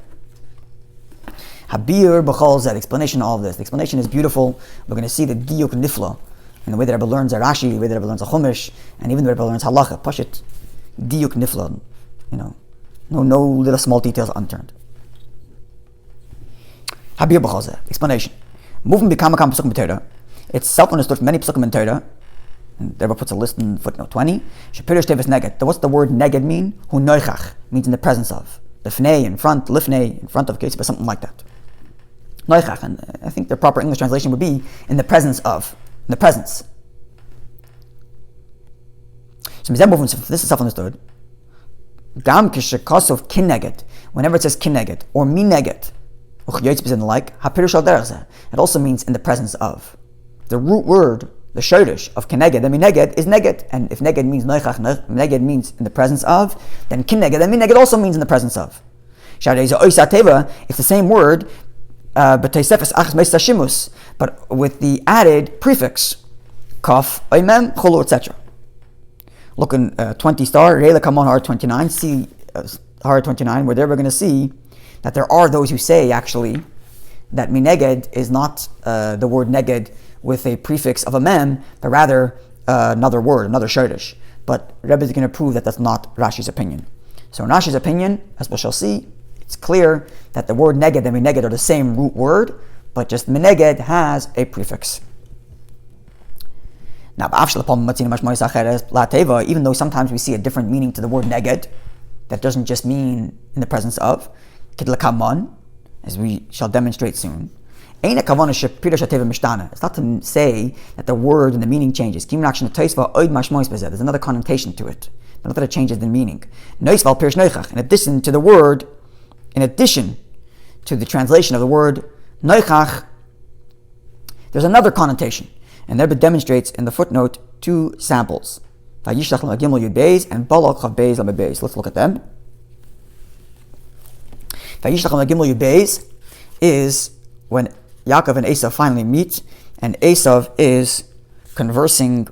Habir b'chol zed, explanation of all of this. The explanation is beautiful. We're going to see the diuk nifla, and the way that Rebbe learns a Rashi, the way that Rebbe learns a Chumash, and even the way Rebbe learns halacha, pashit, diuk nifla. No little small details unturned. Habir b'chol zed, explanation. Moving b'kama kam psukim b'Torah. It's self-understood from many psukim in Torah. And Rebbe puts a list in footnote 20. Shapirish tevis neged. What's the word neged mean? Hu noichach, means in the presence of. Lifnei in front, lifnei in front of, case, but something like that. Noichach, and I think the proper English translation would be in the presence of, in the presence. So this is self-understood. Gam kishakosov kineged, whenever it says kineged or mineged, and the like, hapirish al derech, it also means in the presence of. The root word, the shorish of kineged and mineged is neged, and if neged means noichach, neged means in the presence of, then kineged and mineged also means in the presence of. It's the same word, but with the added prefix kaf, aimem, chulu, etc. Look in 20 star, Reila Kamon Hard 29, see Hard 29, where there we're going to see that there are those who say actually that mineged is not the word neged with a prefix of a mem, but rather another word, another shorish. But Rebbe is going to prove that that's not Rashi's opinion. So in Rashi's opinion, as we shall see, it's clear that the word neged and mineged are the same root word, but just mineged has a prefix. Now, even though sometimes we see a different meaning to the word neged, that doesn't just mean in the presence of, as we shall demonstrate soon. It's not to say that the word and the meaning changes. There's another connotation to it. Not that it changes the meaning. In addition to the word, in addition to the translation of the word noichach, there's another connotation. And Rebbe demonstrates in the footnote 2 samples. Let's look at them. Is when Yaakov and Esav finally meet, and Esav is conversing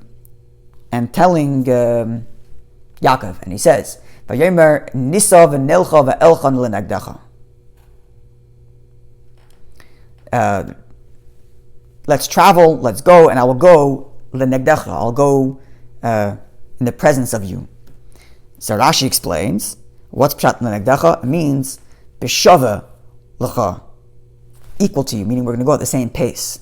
and telling Yaakov, and he says, "Vayomer Nisav v'nelcha v'elchan l'negdecha." Let's travel, let's go, and I will go l'negdecha. I'll go in the presence of you. So Rashi explains, what's pshat l'negdecha? It means b'shava l'cha, equal to you, meaning we're going to go at the same pace.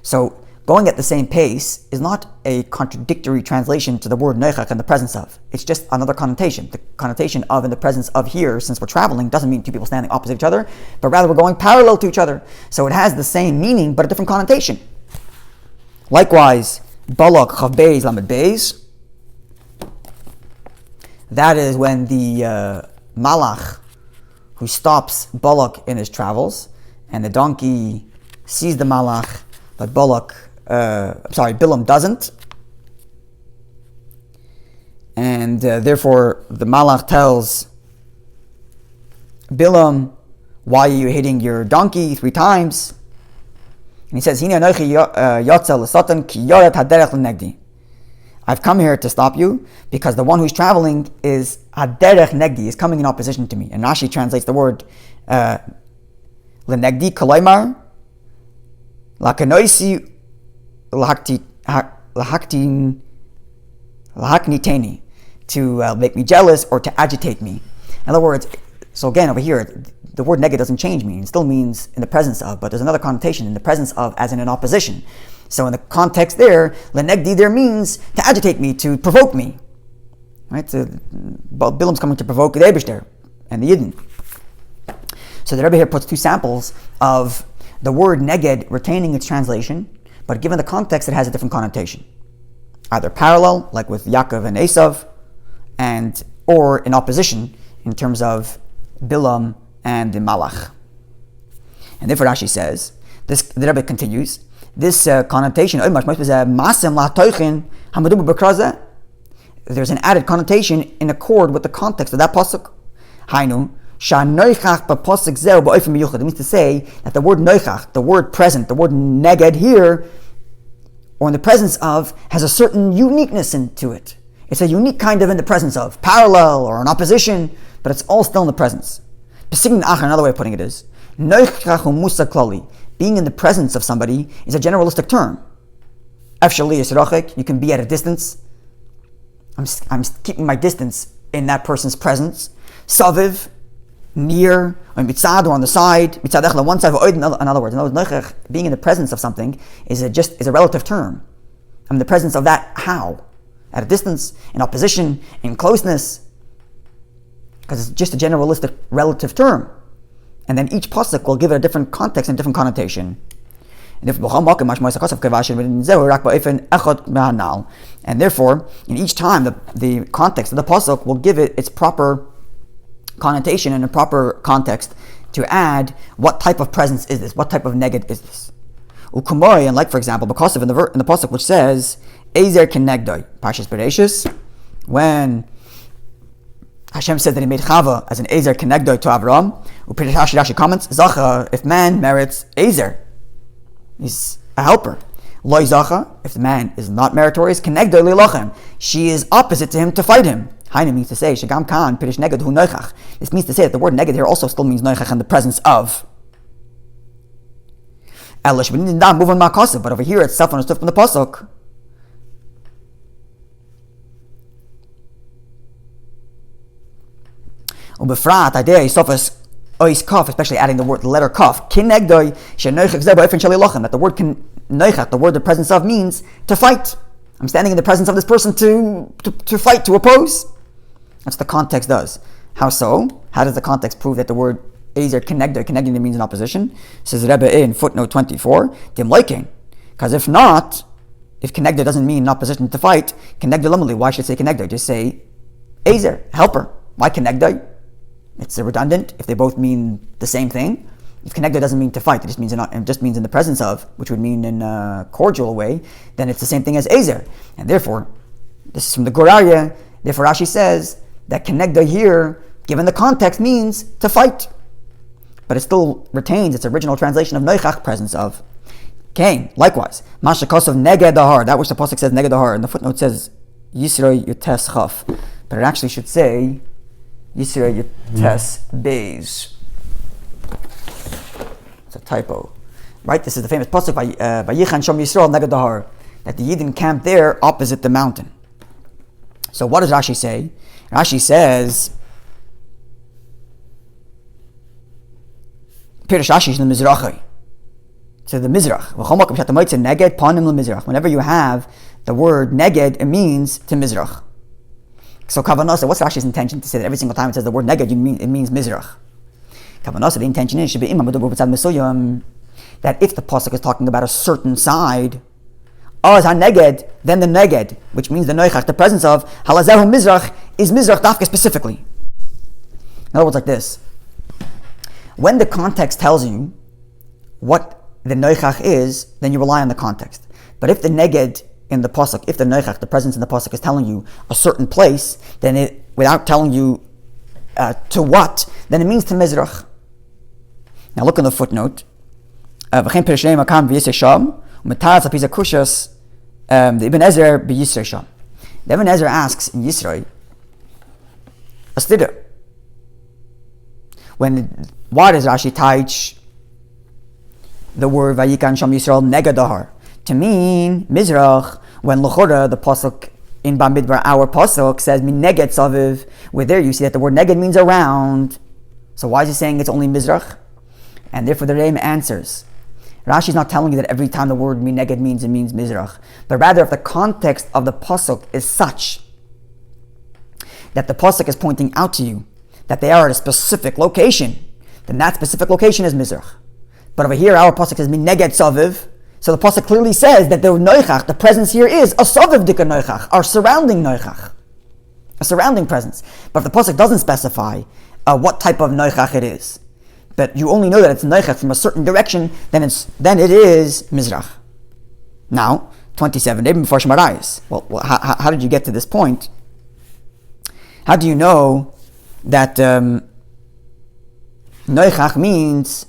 So going at the same pace is not a contradictory translation to the word neichach in the presence of. It's just another connotation. The connotation of in the presence of here, since we're traveling, doesn't mean two people standing opposite each other, but rather we're going parallel to each other. So it has the same meaning, but a different connotation. Likewise, balak chav beis lamed beis. That is when the malach who stops Balak in his travels, and the donkey sees the malach, but Bilam doesn't. And therefore, the malach tells Bilam, "Why are you hitting your donkey 3 times?" And he says, I've come here to stop you because the one who's traveling is haderech negdi, is coming in opposition to me. And Rashi translates the word lenegdi kolaymar lakanoisi lahakniteni, to make me jealous or to agitate me. In other words, So again, over here, the word neged doesn't change meaning. It still means in the presence of, but there's another connotation, in the presence of, as in an opposition. So in the context there, lenegdi there means to agitate me, to provoke me. Right? So Bilam's coming to provoke the Eibishter and the Yidden. So the Rebbe here puts two samples of the word neged retaining its translation, but given the context, it has a different connotation. Either parallel, like with Yaakov and Esav, or in opposition, in terms of Bilam and the Malach. And therefore Rashi says, the Rebbe continues, this connotation, there's an added connotation in accord with the context of that pasuk. Hainu, it means to say that the word noichach, the word present, the word neged here, or in the presence of, has a certain uniqueness into it. It's a unique kind of in the presence of, parallel or an opposition, but it's all still in the presence. Another way of putting it is, being in the presence of somebody is a generalistic term. You can be at a distance. I'm keeping my distance in that person's presence. Saviv, near, or mitzad, or on the side. Mitzad on one side, in other words, being in the presence of something is a relative term. I'm in the presence of that how? At a distance, in opposition, in closeness. Because it's just a generalistic relative term. And then each pasuk will give it a different context and different connotation. And therefore, in each time, the context of the pasuk will give it its proper connotation and a proper context to add what type of presence is this, what type of neged is this. Ukumoi, and like for example, because of in the pasuk which says Ezer Kenegdoi, Parshas Bereshis, when Hashem said that He made Chava as an Ezer Kenegdoi to Avram, Rashi comments, Zacha, if man merits Ezer, he's a helper. Loi Zacha, if the man is not meritorious, Kenegdoi Lilochem, she is opposite to him to fight him. Hainu means to say, Shagam Kan, Pirish Neged Hu Noichach. This means to say that the word neged here also still means Noichach in the presence of. But over here it's self-understood from the pasuk. Ubefrat, idea Yisofas ois kaf, especially adding the letter kaf. Kinegdoi shenoichach zeh ba'ofen shel ilochem. That the word noichach, the word the presence of, means to fight. I'm standing in the presence of this person to fight, to oppose. That's what the context does. How so? How does the context prove that the word Ezer Kenegdoi means in opposition? Says Rebbe in footnote 24, Dim Leikin. Because if not, if Kenegdoi doesn't mean in opposition to fight, Kenegdoi lamali, why should it say Kenegdoi? Just say Ezer, helper. Why Kenegdoi? It's redundant if they both mean the same thing. If Kenegdoi doesn't mean to fight, it just means in the presence of, which would mean in a cordial way, then it's the same thing as Ezer. And therefore, this is from the Goraria, therefore Rashi says that Kenegdoi here, given the context, means to fight. But it still retains its original translation of Noichach, presence of. Cain, likewise. Masha Kosov Neged Dahar, that which the pasuk says Neged Dahar, and the footnote says Yisro Yutes Chaf. But it actually should say Yisro Yutes Beis. It's a typo. Right? This is the famous pasuk by Yichan Shom Yisrael Neged Dahar, that the Yidden camped there opposite the mountain. So what does Rashi say? Rashi says, Pirish Rashi is the Mizrachi. To the Mizrach. Whenever you have the word neged, it means to Mizrach. So Kavanasa, what's Rashi's intention to say that every single time it says the word neged, it means Mizrach? Kavanasa, the intention is that if the pasuk is talking about a certain side, neged, then the neged, which means the noichach, the presence of halazehu Mizrach, is Mizrach dafka specifically. In other words, like this. When the context tells you what the noichach is, then you rely on the context. But if the neged in the pasuk, if the noichach, the presence in the pasuk, is telling you a certain place, then it, without telling you to what, then it means to Mizrach. Now look in the footnote. The Ibn Ezra be Yisrei Sham. The Ibn Ezra asks in Yisrei a stida. Why does Rashi teach the word Vayikan Sham Yisrael Negadahar to mean Mizrach, when L'chora, the pasuk in Bamidbar, our pasuk says Min Neged Saviv, where there you see that the word Neged means around. So why is he saying it's only Mizrach? And therefore the Rebbe answers. Rashi's not telling you that every time the word mineged means, it means Mizrach. But rather, if the context of the pasuk is such that the pasuk is pointing out to you that they are at a specific location, then that specific location is Mizrach. But over here, our pasuk says mineged saviv. So the pasuk clearly says that the noichach, the presence here, is a saviv dika noichach, our surrounding noichach, a surrounding presence. But if the pasuk doesn't specify what type of noichach it is, but you only know that it's noichach from a certain direction, then it is Mizrach. Now, 27. Well, how did you get to this point? How do you know that noichach means,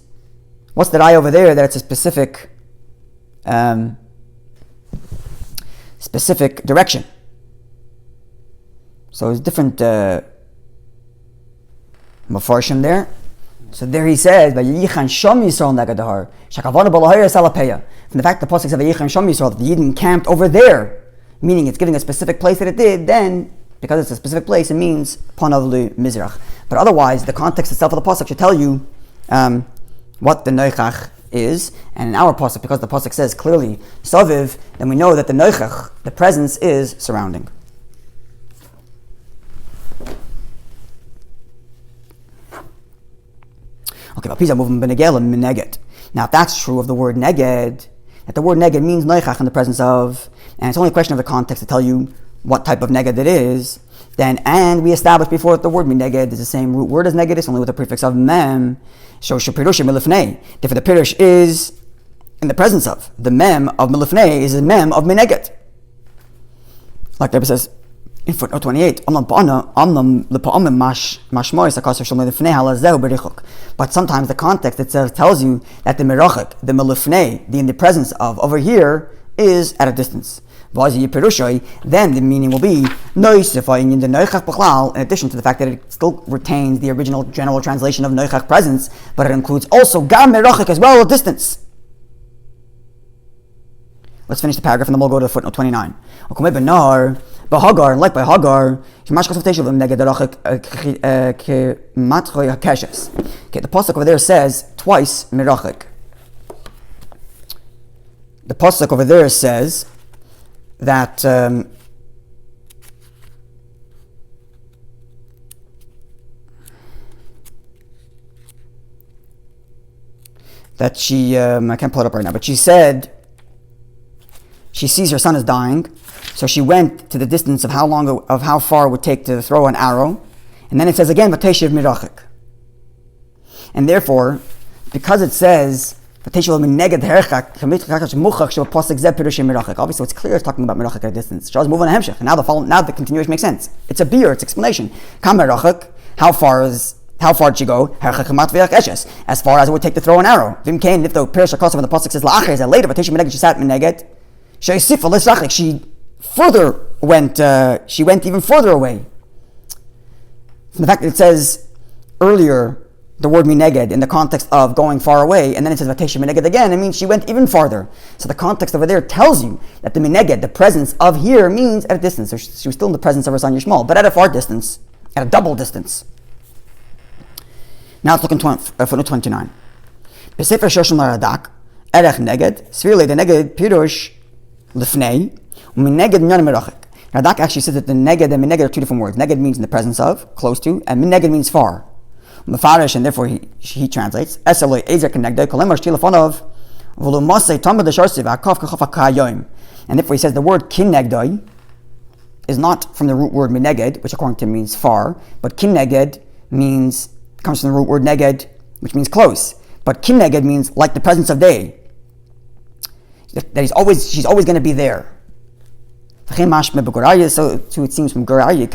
what's the eye over there, that it's a specific direction? So it's different mafarshim there. So there he says, from the fact the pasuk says Vayichan Sham Yisrael, that the Yidden camped over there, meaning it's giving a specific place that it did, then because it's a specific place, it means Panav Lu Mizrach. But otherwise, the context itself of the pasuk should tell you what the noichach is. And in our pasuk, because the pasuk says clearly Saviv, then we know that the noichach, the presence, is surrounding. Okay, now if that's true of the word neged, that the word neged means noichach in the presence of, and it's only a question of the context to tell you what type of neged it is, then, and we established before that the word neged is the same root word as neged, it's only with the prefix of mem, so shepirush milifnei. Therefore the pirush is in the presence of. The mem of milifnei is a mem of mineged. Like the Rebbe says in footnote 28, but sometimes the context itself tells you that the merachik, the milifnei, the in the presence of, over here, is at a distance. Then the meaning will be in addition to the fact that it still retains the original general translation of noichach, presence, but it includes also gam merachik as well, a distance. Let's finish the paragraph and then we'll go to footnote 29. Hagar, like by Hagar, okay, the pasuk over there says twice mirachik. The pasuk over there says that that she I can't pull it up right now, but she said she sees her son is dying. So she went to the distance of how far it would take to throw an arrow. And then it says again, Vateshiv mirachik. And therefore, because it says, Vateshiv mineged herchak, obviously it's clear it's talking about mirachik at a distance. And now the continuation makes sense. It's a beer, it's explanation. Kam mirachik, how far did she go? As far as it would take to throw an arrow. If the Pirish HaKosav in the pasuk says, later, Vateshiv mineged, she sat mineged. She went even further away. From the fact that it says earlier the word mineged in the context of going far away, and then it says Vatesha mineged again, it means she went even farther. So the context over there tells you that the mineged, the presence of here, means at a distance. So she was still in the presence of her son Yishmael, but at a far distance, at a double distance. Now let's look in footnote 29. B'sefer Shoshim Laradak, Erech Neged, Svirle the Neged Pirush Lifnei, Mineged Minyan Merachik. Radak actually says that the neged and mineged are two different words. Neged means in the presence of, close to, and mineged means far. Mefarish, and therefore he translates. Eseloi Ezer Keneged Kolemar Shtilafonov Volumase Tamad Sharsiv Akaf Kachaf Kayoim. And therefore he says the word kinegdoi is not from the root word mineged, which according to him means far, but kineged comes from the root word neged, which means close. But kineged means like the presence of day. That she's always going to be there. So it seems from Goraya,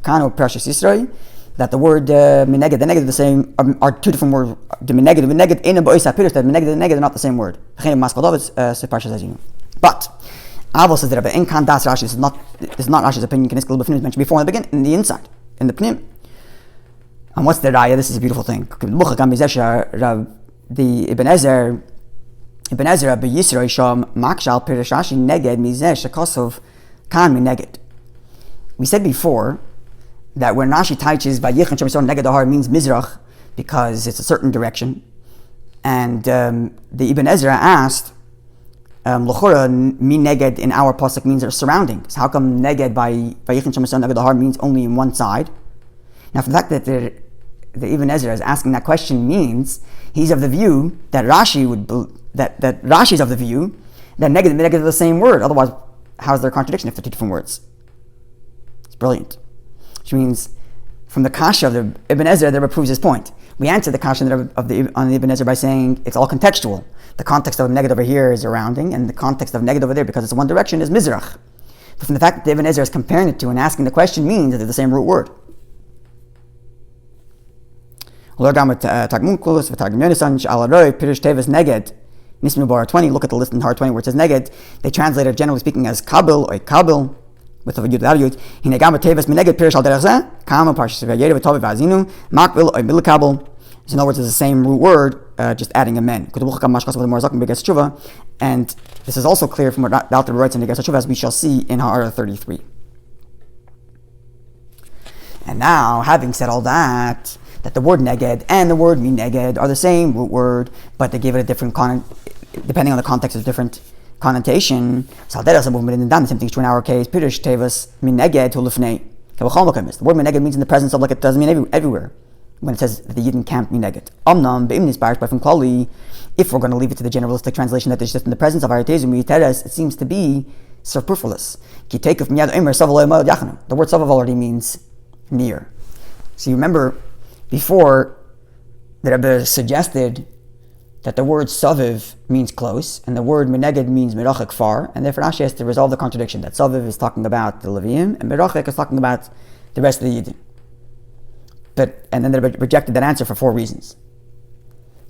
Kano Precious Yisrael, that the word mineged, the neged are the same, are two different words. The mineged and neged are not the same word. But Abel says that in Kandas Rashi, this is not Rashi's opinion. It's mentioned before in the beginning, in the inside, in the pnim. And what's the raya? This is a beautiful thing. The Ibn Ezra Rabbi Yisrael Sham Makshal Pirish Rashi Neged Mizeh Shekosov Kan Mineged. We said before that when Rashi teaches Vayichan Shem Yisrael Neged Ahar means Mizrach, because it's a certain direction. And the Ibn Ezra asked, L'chora, mi neged in our pasuk means they're surrounding. So how come neged by Vayichin Shemason Neged Lahar means only in one side? Now, for the fact that the Ibn Ezra is asking that question means he's of the view that Rashi Rashi's of the view that neged and neged are the same word. Otherwise, how is there a contradiction if they're two different words? It's brilliant. Which means from the kasha of the Ibn Ezra, that proves his point. We answer the kasha on the Ibn Ezra by saying it's all contextual. The context of neged over here is surrounding, and the context of neged over there, because it's one direction, is mizrach. But from the fact that the Ibn Ezra is comparing it to and asking the question means that they're the same root word. Look at the list in Har 20 where it says neged. They translate it generally speaking as kabel or kabel with a yud yud. So in other words, it's the same root word, just adding a men. And this is also clear from what Dr. writes in the Geras HaTshuva, as we shall see in Ha'ara 33. And now, having said all that the word neged and the word mi neged are the same root word, but they give it a different depending on the context of different connotation. So the same thing is true in our case. Pirish tevas mi neged hu lifnei. The word mi neged means in the presence of, like it doesn't mean everywhere. When it says that the Yidden can't be neged. Omnam be'imnis barish, but from Klali, if we're going to leave it to the generalistic translation that there's just in the presence of Ayatezu Miteres, it seems to be superfluous. Ki teikuf miyad omer savav lo yachanu. The word savav already means near. So you remember before the Rebbe suggested that the word saviv means close, and the word meneged means merachik far, and therefore Rashi has to resolve the contradiction that saviv is talking about the Leviim, and merachik is talking about the rest of the Yidden. And then they rejected that answer for 4 reasons.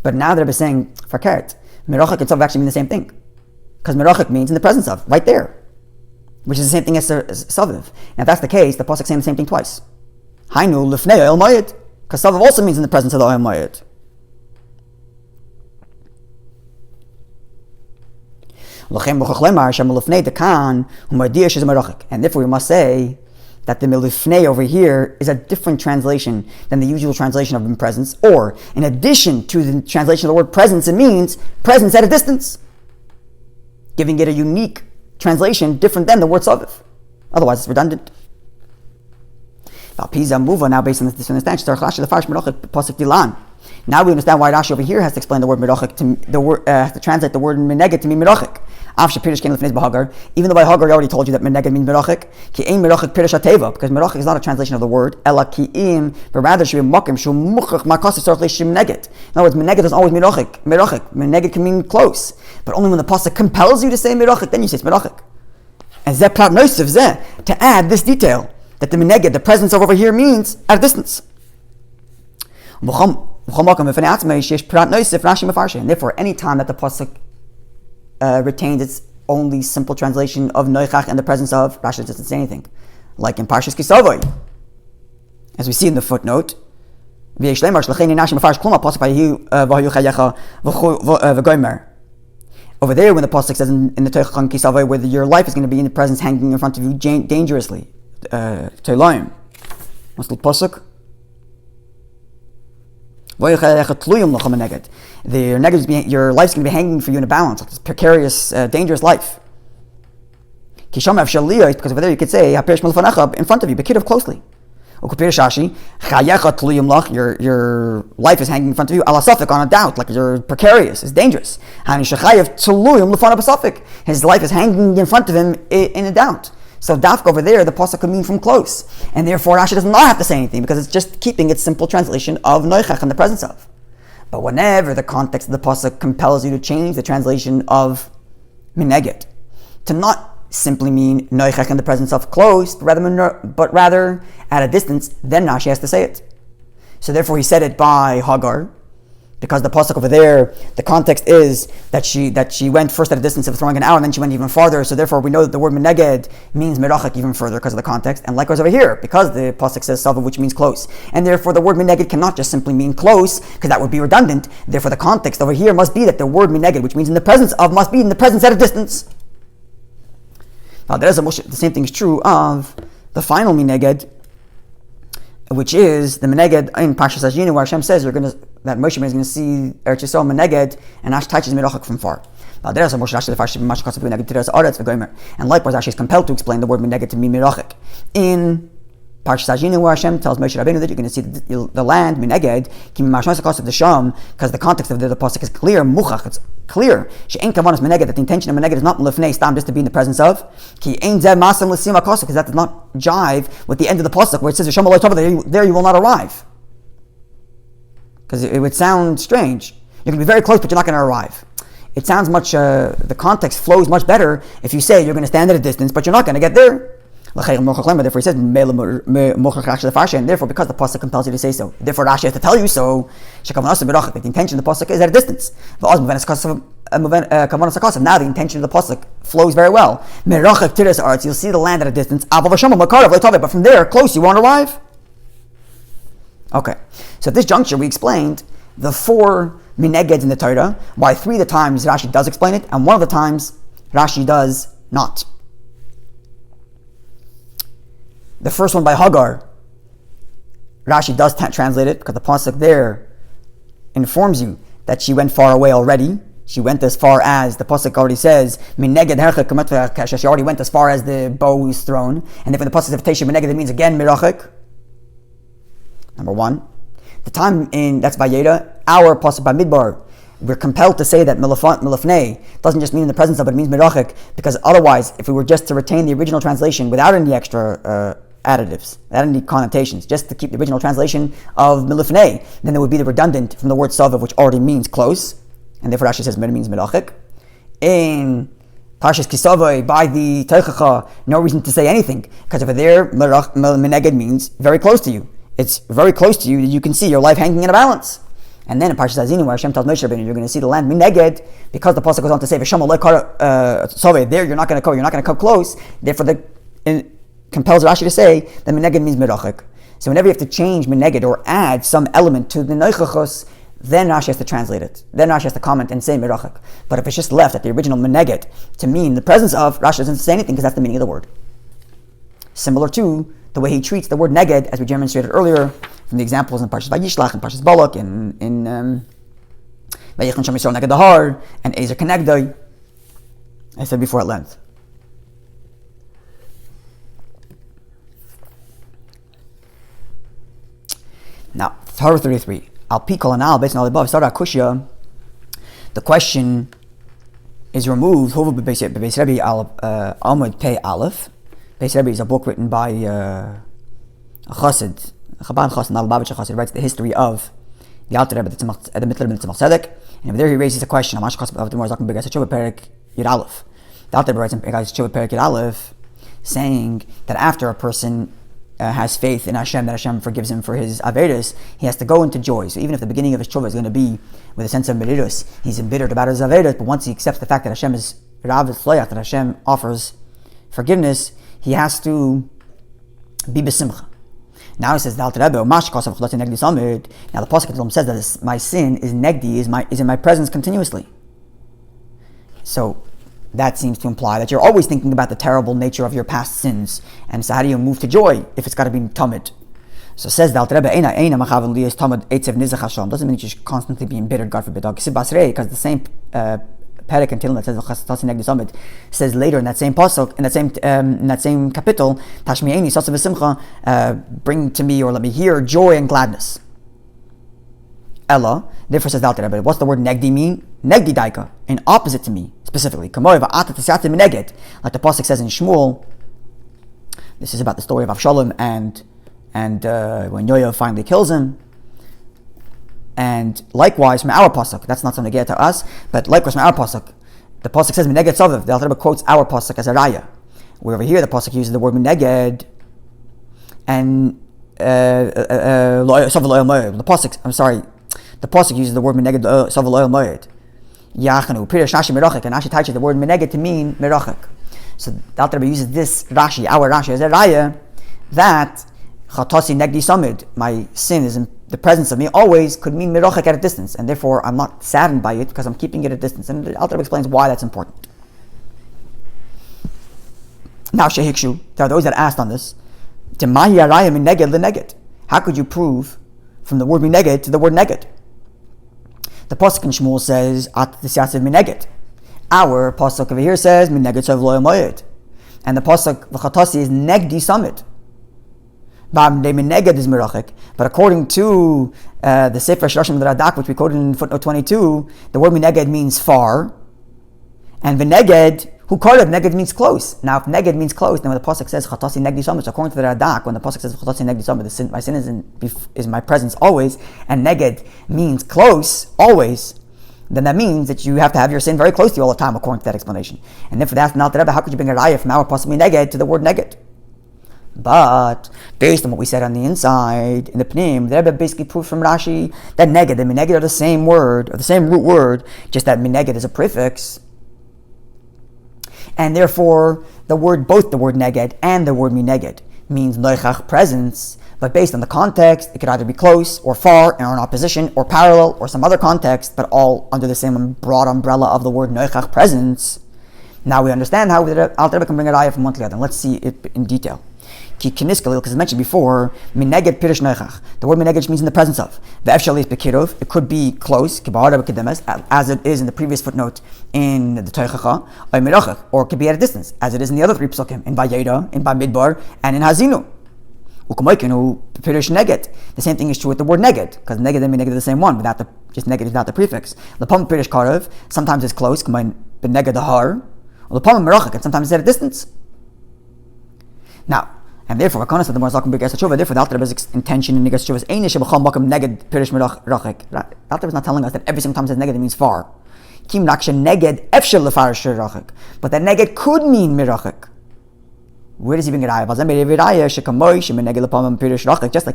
But now they're saying, fakert, merachik and saviv actually mean the same thing. Because merachik means in the presence of, right there. Which is the same thing as saviv. Now if that's the case, the pasuk saying the same thing twice. Hainu lifnei el mayid. Because saviv also means in the presence of the el mayid. And therefore we must say that the milifnei over here is a different translation than the usual translation of in presence, or in addition to the translation of the word presence, it means presence at a distance, giving it a unique translation different than the word saviv. Otherwise it's redundant. Now based on this understanding, now we understand why Rashi over here has to explain the word merachik has to translate the word meneged to mean merachik. Even though by Hagar I already told you that meneged means merachik, because merachik is not a translation of the word, but rather should be makim shu muchach makas meneged. In other words, meneged doesn't always mean merachik. Meneged can mean close, but only when the pasuk compels you to say merachik, then you say it's merachik. And zeh prat noisiv zeh, to add this detail that the meneged, the presence of over here, means at a distance. And therefore, any time that the pasuk retains its only simple translation of noichach and the presence of, Rashi doesn't say anything. Like in Parshas Kisavoy, as we see in the footnote, over there when the pasuk says in the Teichach Kisavoy, where your life is going to be in the presence, hanging in front of you dangerously. Teilayim. What's the pasuk? Your life is going to be hanging for you in a balance, like this precarious, dangerous life. Because over there you could say, in front of you, but closely. Your life is hanging in front of you, on a doubt, like you're precarious, it's dangerous. His life is hanging in front of him in a doubt. So dafka over there, the pasuk could mean from close, and therefore Rashi does not have to say anything because it's just keeping its simple translation of noichach in the presence of. But whenever the context of the pasuk compels you to change the translation of meneged to not simply mean noichach in the presence of close, but rather at a distance, then Rashi has to say it. So therefore he said it by Hagar, because the pasuk over there, the context is that she went first at a distance of throwing an arrow, and then she went even farther. So therefore, we know that the word meneged means merachik even further because of the context. And likewise over here, because the pasuk says sava, which means close, and therefore the word meneged cannot just simply mean close because that would be redundant. Therefore, the context over here must be that the word meneged, which means in the presence of, must be in the presence at a distance. Now, the same thing is true of the final meneged. which is the Meneged in Parshas Ajinu, where Hashem says that Moshe is going to see Eretz Yisrael Meneged, and Ash touches Mirachak from far. And likewise, Rashi is compelled to explain the word Meneged to mean Mirachak. In Parshas Ajinu, where Hashem tells Moshe Rabbeinu that you're going to see the land Meneged, because the context of the pasuk is clear, Muchach, it's clear. That the intention of Meneged is not Lefnei Stam, just to be in the presence of. Because that does not jive with the end of the pasuk where it says there you will not arrive. Because it would sound strange. You're going to be very close, but you're not going to arrive. It sounds much. The context flows much better if you say you're going to stand at a distance, but you're not going to get there. Therefore, he says, and therefore, because the pasuk compels you to say so, therefore Rashi has to tell you so. The intention of the pasuk is at a distance. Now the intention of the pasuk flows very well. You'll see the land at a distance, but from there, close, you won't arrive. Okay, so at this juncture, we explained the 4 minegeds in the Torah, why 3 of the times Rashi does explain it, and 1 of the times Rashi does not. The first one by Hagar, Rashi does translate it because the pasuk there informs you that she went far away already. She went as far as, the pasuk already says, she already went as far as the bow is thrown. And if in the pasuk of Tesha Meneged, it means again Mirachik. Number 1. The time in, that's Vayera, our pasuk Bamidbar, we're compelled to say that milafnei doesn't just mean in the presence of, but it means mirachik, because otherwise, if we were just to retain the original translation without any extra additives, without any connotations, just to keep the original translation of milafnei, then there would be the redundant from the word savav, which already means close, and therefore Rashi says it means mirachik. In Parshas Kisavai, by the Teichacha, no reason to say anything, because over there, meneged means very close to you. It's very close to you that you can see your life hanging in a balance. And then in Parshas Azinu, where Hashem tells Moshe Rabbeinu, you're going to see the land Mineged, because the pasuk goes on to say, there you're not going to come close. Therefore, it compels Rashi to say that Mineged means Mirachik. So whenever you have to change Mineged or add some element to the Noichachos, then Rashi has to translate it. Then Rashi has to comment and say Mirachik. But if it's just left at the original Mineged to mean the presence of, Rashi doesn't say anything because that's the meaning of the word. Similar to the way he treats the word Neged, as we demonstrated earlier, from the examples in Parshas Vayishlach, and Parshas Balak, in Vayichan Sham Yisrael Neged Dahar, and Ezer Kenegdai. I said before at length. Now, Torah 33. Al Pi Kol Anal, based on all the above, Sarah Kushya, the question is removed. Hovu Bebeis Rebbe al Amud Pei Aleph. Beis Rebbe is a book written by a chassid, Chabad chassid, not a Lubavitcher chassid, writes the history of the Alter Rebbe, the Mitler Rebbe Tzemach Tzedek, and over there he raises a question, Amash chassid of the Gemara Zaken Begas Tshuva Perek Yud Aleph. The Alter Rebbe writes in Tshuva Perek Yud Aleph, saying that after a person has faith in Hashem, that Hashem forgives him for his averos, he has to go into joy. So even if the beginning of his tshuva is going to be with a sense of merirus, he's embittered about his averos, but once he accepts the fact that Hashem is Rav Tzloyach, that Hashem offers forgiveness, he has to be besimcha. Now he says, now the pasuk says that my sin is negdi, is in my presence continuously. So that seems to imply that you're always thinking about the terrible nature of your past sins. And so how do you move to joy if it's got to be tamid? So says the Alter Rebbe, doesn't mean you should constantly be embittered, God forbid, because the same Perek and Tehillim that says later in that same pasuk, in that same kapitel, Tashmi'eni Sasa v'simcha, bring to me or let me hear joy and gladness. Ella, therefore says the Alter Rebbe, what's the word negdi mean? Negdi daika, an opposite to me specifically. Like the pasuk says in Shmuel. This is about the story of Avshalom and when Yoav finally kills him. And likewise from our pasuk, that's not something to get to us, but likewise from our pasuk, the pasuk says Meneged Soviv. The Alter Rebbe quotes our pasuk as a raya. Where over here the pasuk uses the word Meneged, and the pasuk uses the word Meneged Soviv Loyal Moed. Yachanu Pirish Rashi Merachik, and Rashi touches the word Meneged to mean Merachik. So the Alter Rebbe uses this Rashi, our Rashi, as a raya that Chatasi Negdi Samid, my sin is in the presence of me, always could mean Mirachik at a distance, and therefore I'm not saddened by it because I'm keeping it at a distance. And the Alter Rebbe explains why that's important. Now Shehikshu, there are those that asked on this, How could you prove from the word mineged to the word neged? The pasuk in Shmuel says at tisyasev mineged. Our pasuk over here says mineged shav lo yamayit, and the pasuk v'chatasi is negdi summit. Mineged is mirachik, but according to the Sefer Shloshim Radak, which we quoted in footnote 22, the word mineged means far, and v'neged, who called it neged means close. Now, if neged means close, then when the pasuk says chatasi negdi summit, according to the Radak, when the pasuk says chatasi negdi summit, my sin is my presence always, and neged means close always, then that means that you have to have your sin very close to you all the time, according to that explanation. And therefore, that's not the Rebbe. How could you bring a raya from our pasuk mineged to the word neged? But based on what we said on the inside, in the Pnim, the Rebbe basically proved from Rashi that neged and mineged are the same word, or the same root word, just that mineged is a prefix. And therefore, both the word neged and the word mineged means noichach, presence, but based on the context, it could either be close or far, or in opposition, or parallel, or some other context, but all under the same broad umbrella of the word noichach, presence. Now we understand how the Alter Rebbe can bring a raya from one to the other. Let's see it in detail. Because as mentioned before, mineged pirish noichach. The word mineged means in the presence of. Ve'efshal is bekirov. It could be close, as it is in the previous footnote in the Teichacha, or it could be at a distance, as it is in the other three psukim, in Vayera, in Bamidbar, and in Hazinu. Pirish neged. The same thing is true with the word neged, because neged and mineged are the same one, without the neged without the prefix. Lepam pirish karov. Sometimes it's close, beneged har. Lepam merachik, and sometimes it's at a distance. Now, and therefore, therefore, the Alter Rebbe's intention in Nigas Tshuva is neged pirish merachik. The Alter Rebbe is not telling us that every single time it says neged it means far. Kim nakshe neged efshel lefarish rachik, but that neged could mean mirachik. Where does he bring it out? Just like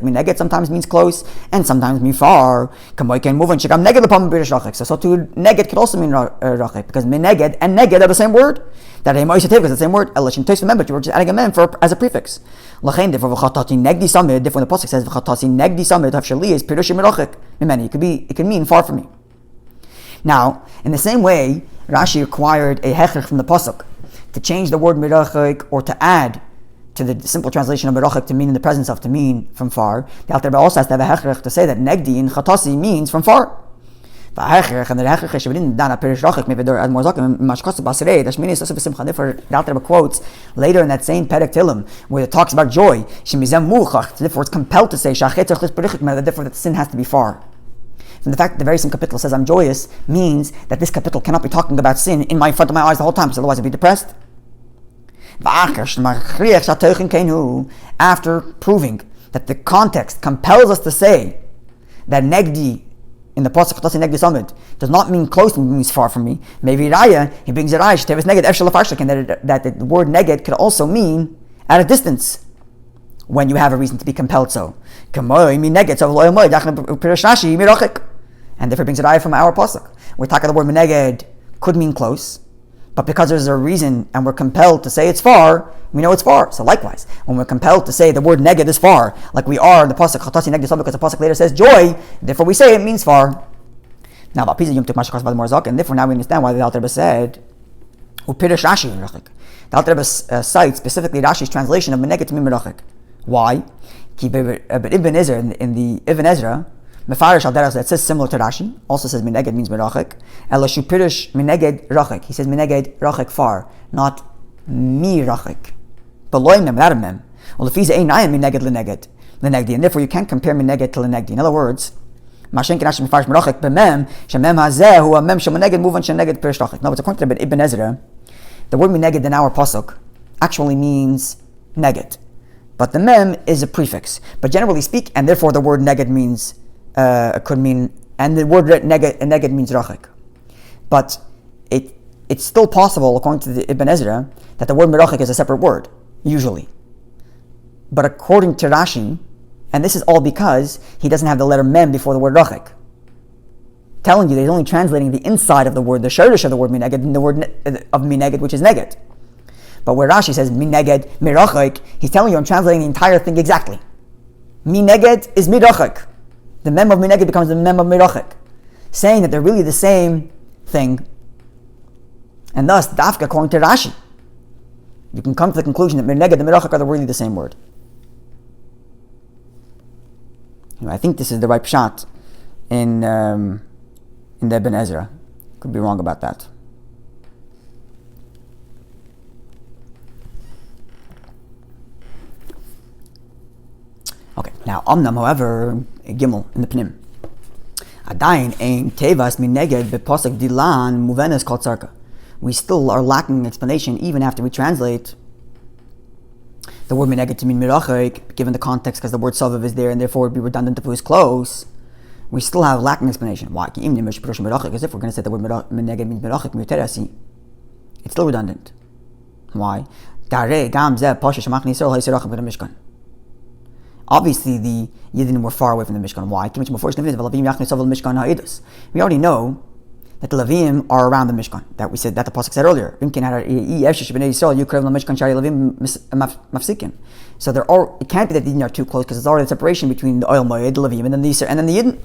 mineged sometimes means close and sometimes means far. So too neged could also mean rachik, because mineged and neged are the same word. That is the same word. Remember, you were just adding a mem as a prefix. Different when the pasuk says is it can mean far from me. Now, in the same way, Rashi required a hechech from the pasuk to change the word mirachik, or to add to the simple translation of mirachik to mean in the presence of, to mean from far. The Alter Rebbe also has to have a hechech to say that negdi in chatasi means from far. The Alter Rebbe quotes later in that same Perek Tilim where it talks about joy. Therefore, it's compelled to say that the sin has to be far. And the fact that the very same kapitel says I'm joyous means that this kapitel cannot be talking about sin in front of my eyes the whole time, because otherwise I'd be depressed. After proving that the context compels us to say that negdi in the pasuk negdi summit does not mean close, it means far from me. Maybe raya, he brings it that the word neged could also mean at a distance when you have a reason to be compelled so. And therefore brings it raya from our pasuk. We're talking the word neged could mean close, but because there's a reason and we're compelled to say it's far, we know it's far. So likewise, when we're compelled to say the word neged is far, like we are in the pasuk chatasi negdi summit, because the pasuk later says joy, therefore we say it means far. Now, and therefore now we understand why the Alter Rebbe said upirish Rashi in Rachik. The Alter Rebbe cites specifically Rashi's translation of meneged to mean merachik. Why? But Ibn Ezra in the Ibn Ezra, Mefarish al that says similar to Rashi, also says mineged means merachik. Elashu pirish mineged rachik. He says mineged rachik far, not mi rachik. Below mem, without a mem. Well, if he's einayim mineged leneged, and therefore you can't compare mineged to lenegdi. In other words, mashen k'nashim mefarish merachik b'mem shemem hazeh hu mem shemeneged muvan sheneged pirish rachik. No, it's according to Ibn Ezra, the word mineged in our pasuk actually means neged, but the mem is a prefix. But generally speak, and therefore the word neged means. Could mean, and the word neged means rachik, but it's still possible, according to the Ibn Ezra, that the word merachik is a separate word usually. But according to Rashi, and this is all because he doesn't have the letter mem before the word rachik, telling you that he's only translating the inside of the word, the shordish of the word mineged, and the word of mineged, which is neged. But where Rashi says mineged mirachik, he's telling you I'm translating the entire thing exactly. Mineged is mirachik. The mem of mineged becomes the mem of mirachik, saying that they're really the same thing. And thus, dafka, according to Rashi, you can come to the conclusion that mineged and mirachik are really the same word. I think this is the right shot in the Ibn Ezra. Could be wrong about that. Okay, now Omnam, however, Gimel in the Pnim. Adayin ein tevas min neged beposek dilan muvenes kol tzarka. We still are lacking explanation even after we translate the word mineged to mean mirachik, given the context, because the word savav is there and therefore it would be redundant if it was close. We still have lacking explanation. Why? Because if we're going to say the word mineged means mirachik, it's still redundant. Why? Obviously, the Yidden were far away from the Mishkan. Why? We already know that the Levim are around the Mishkan. That we said, that the Pasuk said earlier. So it can't be that the Yidden are too close because there's already a separation between the Oil Moed, the Levim, and then the Yidden.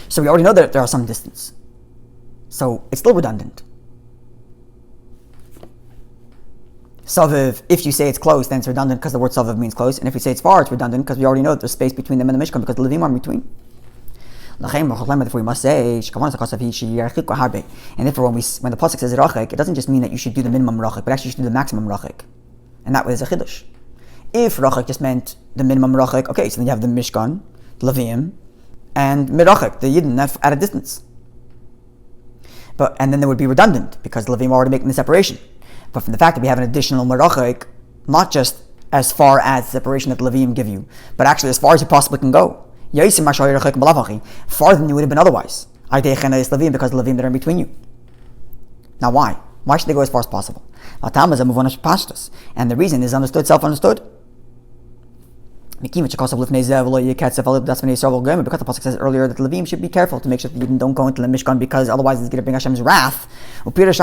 So we already know that there are some distance. So it's still redundant. Saviv, if you say it's close, then it's redundant because the word Saviv means close. And if you say it's far, it's redundant because we already know that there's space between them and the Mishkan because the Levim are in between. Therefore, we must say, and therefore, when the pasuk says rachik, it doesn't just mean that you should do the minimum rachik, but actually you should do the maximum rachik, and that way is a chiddush. If rachik just meant the minimum rachik, okay, so then you have the Mishkan, the Levim, and mirachik, the Yidden at a distance. And then they would be redundant because the Levim are already making the separation. But from the fact that we have an additional merachik, not just as far as the separation that the Levim give you, but actually as far as you possibly can go. Farther than you would have been otherwise. Because the Levim that are in between you. Now why? Why should they go as far as possible? And the reason is understood, self-understood. Because the Pasuk says earlier that the Levim should be careful to make sure that you don't go into the Mishkan because otherwise it's going to bring Hashem's wrath. Says,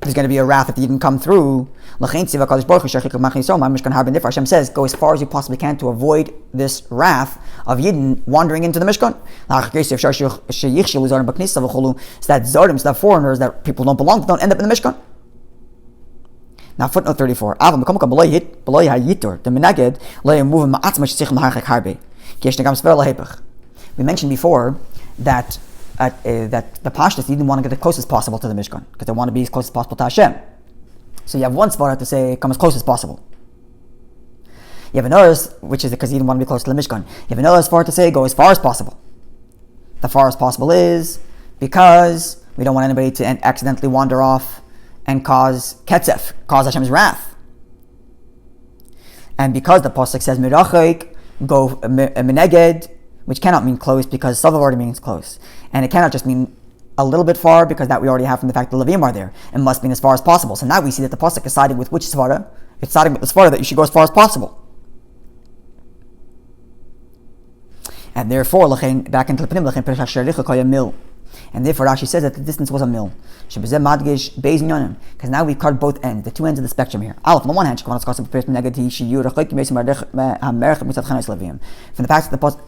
there's going to be a wrath if you didn't come through. Hashem says, go as far as you possibly can to avoid this wrath of Yidden wandering into the Mishkan. So that Zardim, so that foreigners, that people don't belong to, don't end up in the Mishkan. Now footnote 34. We mentioned before that the Pashtus didn't want to get as close as possible to the Mishkan because they want to be as close as possible to Hashem. So you have one svara to say come as close as possible. You have another, which is because you didn't want to be close to the Mishkan. You have another svara to say go as far as possible. The far as possible is because we don't want anybody to accidentally wander off and cause ketzef, cause Hashem's wrath. And because the pasuk says mirachik, go mineged, which cannot mean close because Savav already means close. And it cannot just mean a little bit far because that we already have from the fact that the Levim are there. It must mean as far as possible. So now we see that the pasuk is siding with which svara? It's siding with the svara that you should go as far as possible. And therefore, back into the Pnim, and therefore Rashi says that the distance was a mil. Because now we've covered both ends, the two ends of the spectrum here. Aleph, on the one hand, from the fact that the pasuk,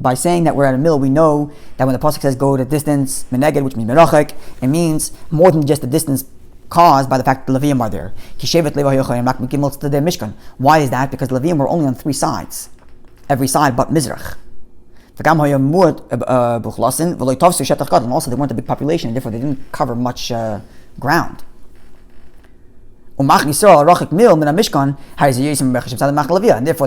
by saying that we're at a mil, we know that when the pasuk says go to distance, meneged, which means merachik, it means more than just the distance caused by the fact that the Levim are there. Why is that? Because the Levim were only on three sides, every side but Mizrach. And also they weren't a big population, and therefore they didn't cover much ground. And therefore the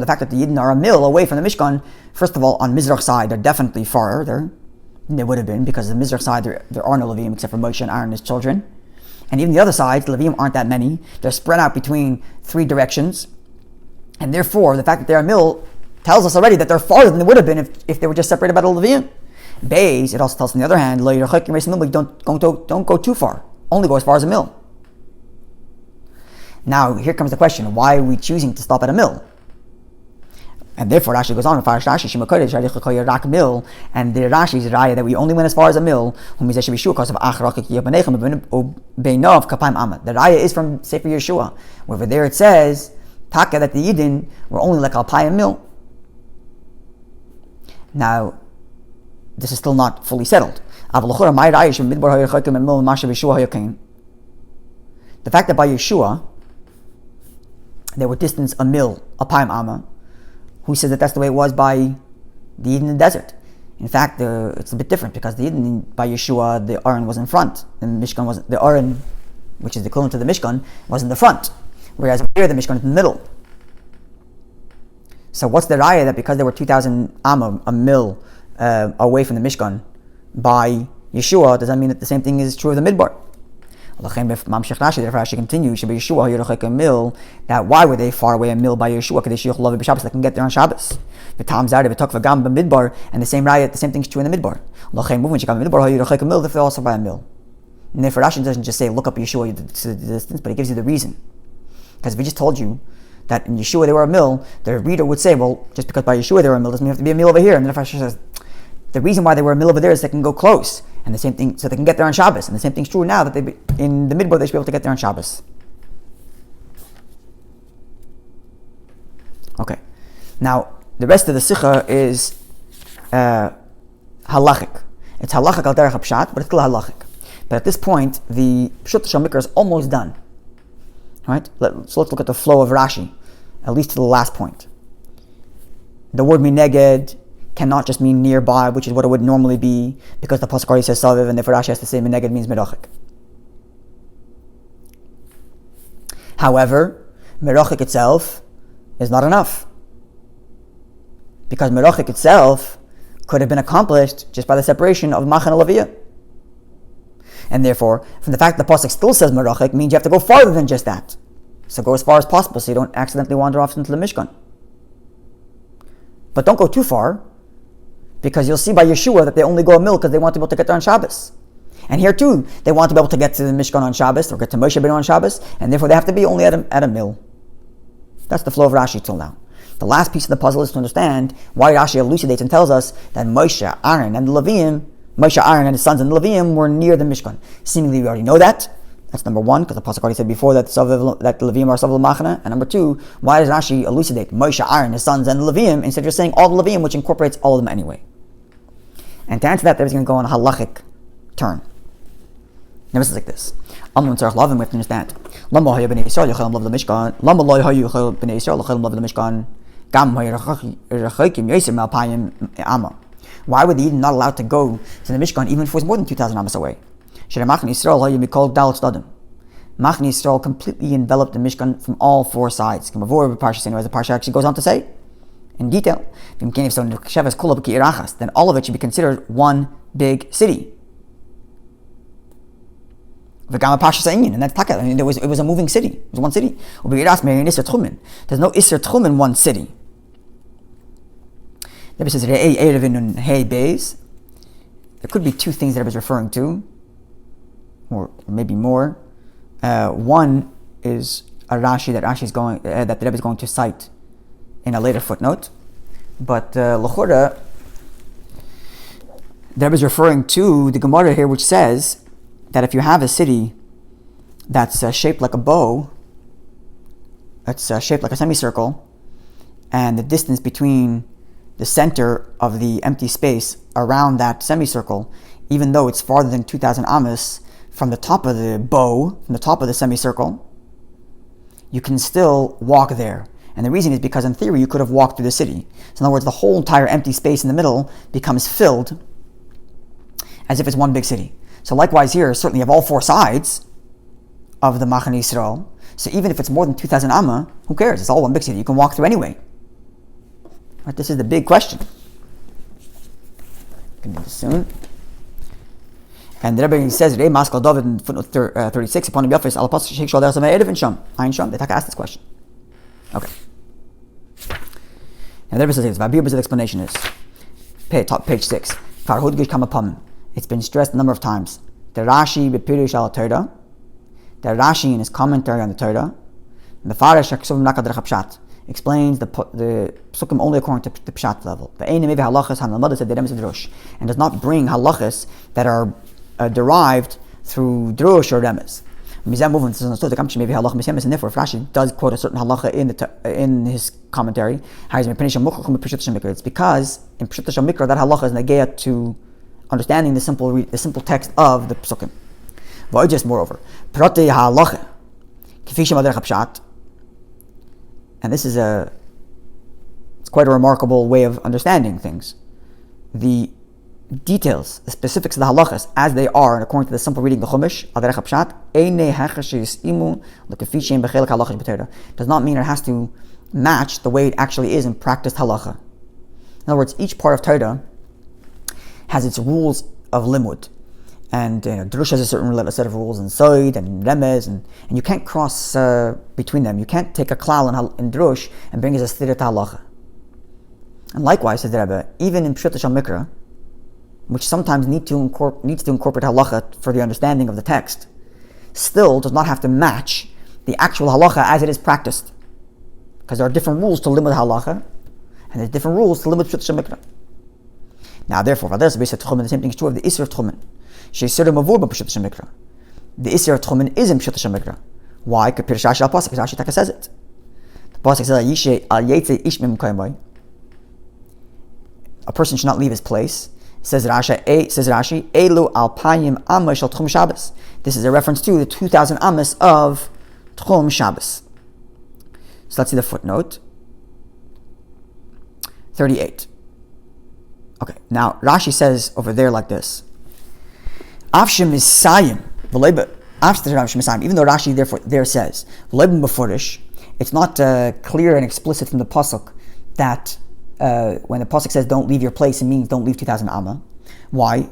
fact that the Yidden are a mil away from the Mishkan, first of all, on Mizrach side, they're definitely farther than they would have been, because on the Mizrach side there are no Levim except for Moshe and Aaron and his children. And even the other side, the Levim aren't that many. They're spread out between three directions. And therefore, the fact that they're a mil tells us already that they're farther than they would have been if they were just separated by the Levim. Beis, it also tells us on the other hand, don't go too far. Only go as far as a mil. Now, here comes the question, why are we choosing to stop at a mil? And therefore, Rashi goes on, and the Rashi is raya that we only went as far as a mil. The raya is from Sefer Yeshua, where over there it says, Taka, that the Yidden were only like alpayim mil. Now, this is still not fully settled. The fact that by Yeshua, they were distanced a mil, a paim amma. Who says that that's the way it was by the Eden in the desert? In fact, it's a bit different, because the Eden by Yeshua, the Aron was in front, and the Mishkan was the Aron, which is the equivalent to the Mishkan, was in the front, whereas here the Mishkan is in the middle. So what's the raya that because there were 2,000 amma, a mil, away from the Mishkan by Yeshua, does that mean that the same thing is true of the Midbar? Therefore, Rashi continues, that why were they far away a mil by Yeshua? Because they can get there on Shabbos. And the same raya, the same thing is true in the Midbar. If they're also by a mil. And therefore, Rashi doesn't just say, look up Yeshua to the distance, but he gives you the reason. Because if he just told you that in Yeshua they were a mil, the reader would say, well, just because by Yeshua they were a mil doesn't mean you have to be a mil over here. And then if Rashi says, the reason why they were a mil over there is they can go close. And the same thing, so they can get there on Shabbos. And the same thing's true now, that in the Midbar they should be able to get there on Shabbos. Okay. Now, the rest of the Sikha is halachic. It's halachic al derech pshat, but it's still halachic. But at this point, the Pshut Shal Mikra is almost done. Right? So let's look at the flow of Rashi, at least to the last point. The word mineged cannot just mean nearby, which is what it would normally be, because the pasuk already says saviv, and therefore Rashi has to say mineged means merachik. However, merachik itself is not enough, because merachik itself could have been accomplished just by the separation of machan and laviyah. And therefore, from the fact that the pasuk still says merachik means you have to go farther than just that. So go as far as possible so you don't accidentally wander off into the Mishkan. But don't go too far, because you'll see by Yeshua that they only go a mil because they want to be able to get there on Shabbos. And here too, they want to be able to get to the Mishkan on Shabbos, or get to Moshe Rabbeinu on Shabbos, and therefore they have to be only at a mil. That's the flow of Rashi till now. The last piece of the puzzle is to understand why Rashi elucidates and tells us that Moshe, Aaron, and the Leviim, Moshe, Aaron, and his sons and the Leviim were near the Mishkan. Seemingly we already know that. That's number one, because the pasuk already said before that the Leviim are Savel Machana. And number two, why does Rashi elucidate Moshe, Aaron, his sons, and the Leviim instead of just saying all the Leviim, which incorporates all of them anyway? And to answer that, there's going to go on a halachic turn. Now this is like this. We have to understand. Why were the Eden not allowed to go to the Mishkan even if it was more than 2,000 amas away? Machni Yisrael completely enveloped the Mishkan from all four sides. As the Parsha actually goes on to say in detail, then all of it should be considered one big city. And that's Taka. I mean, it was a moving city. It was one city. There's no Isser Tchum in one city. The Rebbe says, Hey Beis. There could be two things that Rebbe is referring to, or maybe more. One is a Rashi that that the Rebbe is going to cite in a later footnote. But L'chora, the Rebbe is referring to the Gemara here, which says that if you have a city that's shaped like a bow, that's shaped like a semicircle, and the distance between the center of the empty space around that semicircle, even though it's farther than 2,000 amas from the top of the bow, from the top of the semicircle, you can still walk there. And the reason is because in theory you could have walked through the city. So in other words, the whole entire empty space in the middle becomes filled as if it's one big city. So likewise here, certainly you have all four sides of the Machane Yisrael. So even if it's more than 2,000 amma, who cares? It's all one big city. You can walk through anyway. Right, this is the big question. Can do this soon. And the Rebbe says, "Rei Maskal David in footnote 36 upon the office al pas sheik shal der samay erev in sham ein sham." They ask this question. Okay. And the Rebbe says, "Vabir's explanation is page 6. Far hudgish kam upon. It's been stressed a number of times. The Rashi bepirush al Torah, the Rashi in his commentary on the Torah, and the Farash Aksuvim Nakad Pshat explains the psukim only according to the pshat level. The Einim Evi halachas hanalmada said deremes drush, and does not bring halachas that are derived through drush or remes. Mizah movement is understood the kamchi maybe halach misyemes, and therefore if Rashi does quote a certain halacha in his commentary, it's because in Pshat Shal Mikra that halacha is negeya to understanding the simple text of the psukim. Just moreover, pratei halacha k'fi shema derech pshat. and this is it's quite a remarkable way of understanding things. The details, the specifics of the halachas as they are, and according to the simple reading of the Chumash, does not mean it has to match the way it actually is in practiced halacha. In other words, each part of Torah has its rules of limud. And Drush has a certain set of rules, and Soid, and Remez, and you can't cross between them. You can't take a klal in Drush and bring it as a stira to halacha. And likewise, says the Rebbe, even in Pshat Shal Mikra, which sometimes needs to incorporate halacha for the understanding of the text, still does not have to match the actual halacha as it is practiced. Because there are different rules to limud halacha, and there's different rules to limud Pshat Shal Mikra. Now, therefore, the same thing is true of the Isser of Tchumen. The Isser of Tchumen is in Pshat Shal Mikra. Why? Because Rashi Taka says it. The pasuk says, a person should not leave his place. Says Rashi, Elu alpayim amos shel Tchum Shabbos. This is a reference to the 2,000 amos of Tchum Shabbos. So let's see the footnote. 38. Okay, now Rashi says over there like this. Even though Rashi therefore there says, it's not clear and explicit from the pasuk that when the pasuk says don't leave your place, it means don't leave 2,000 amma. Why?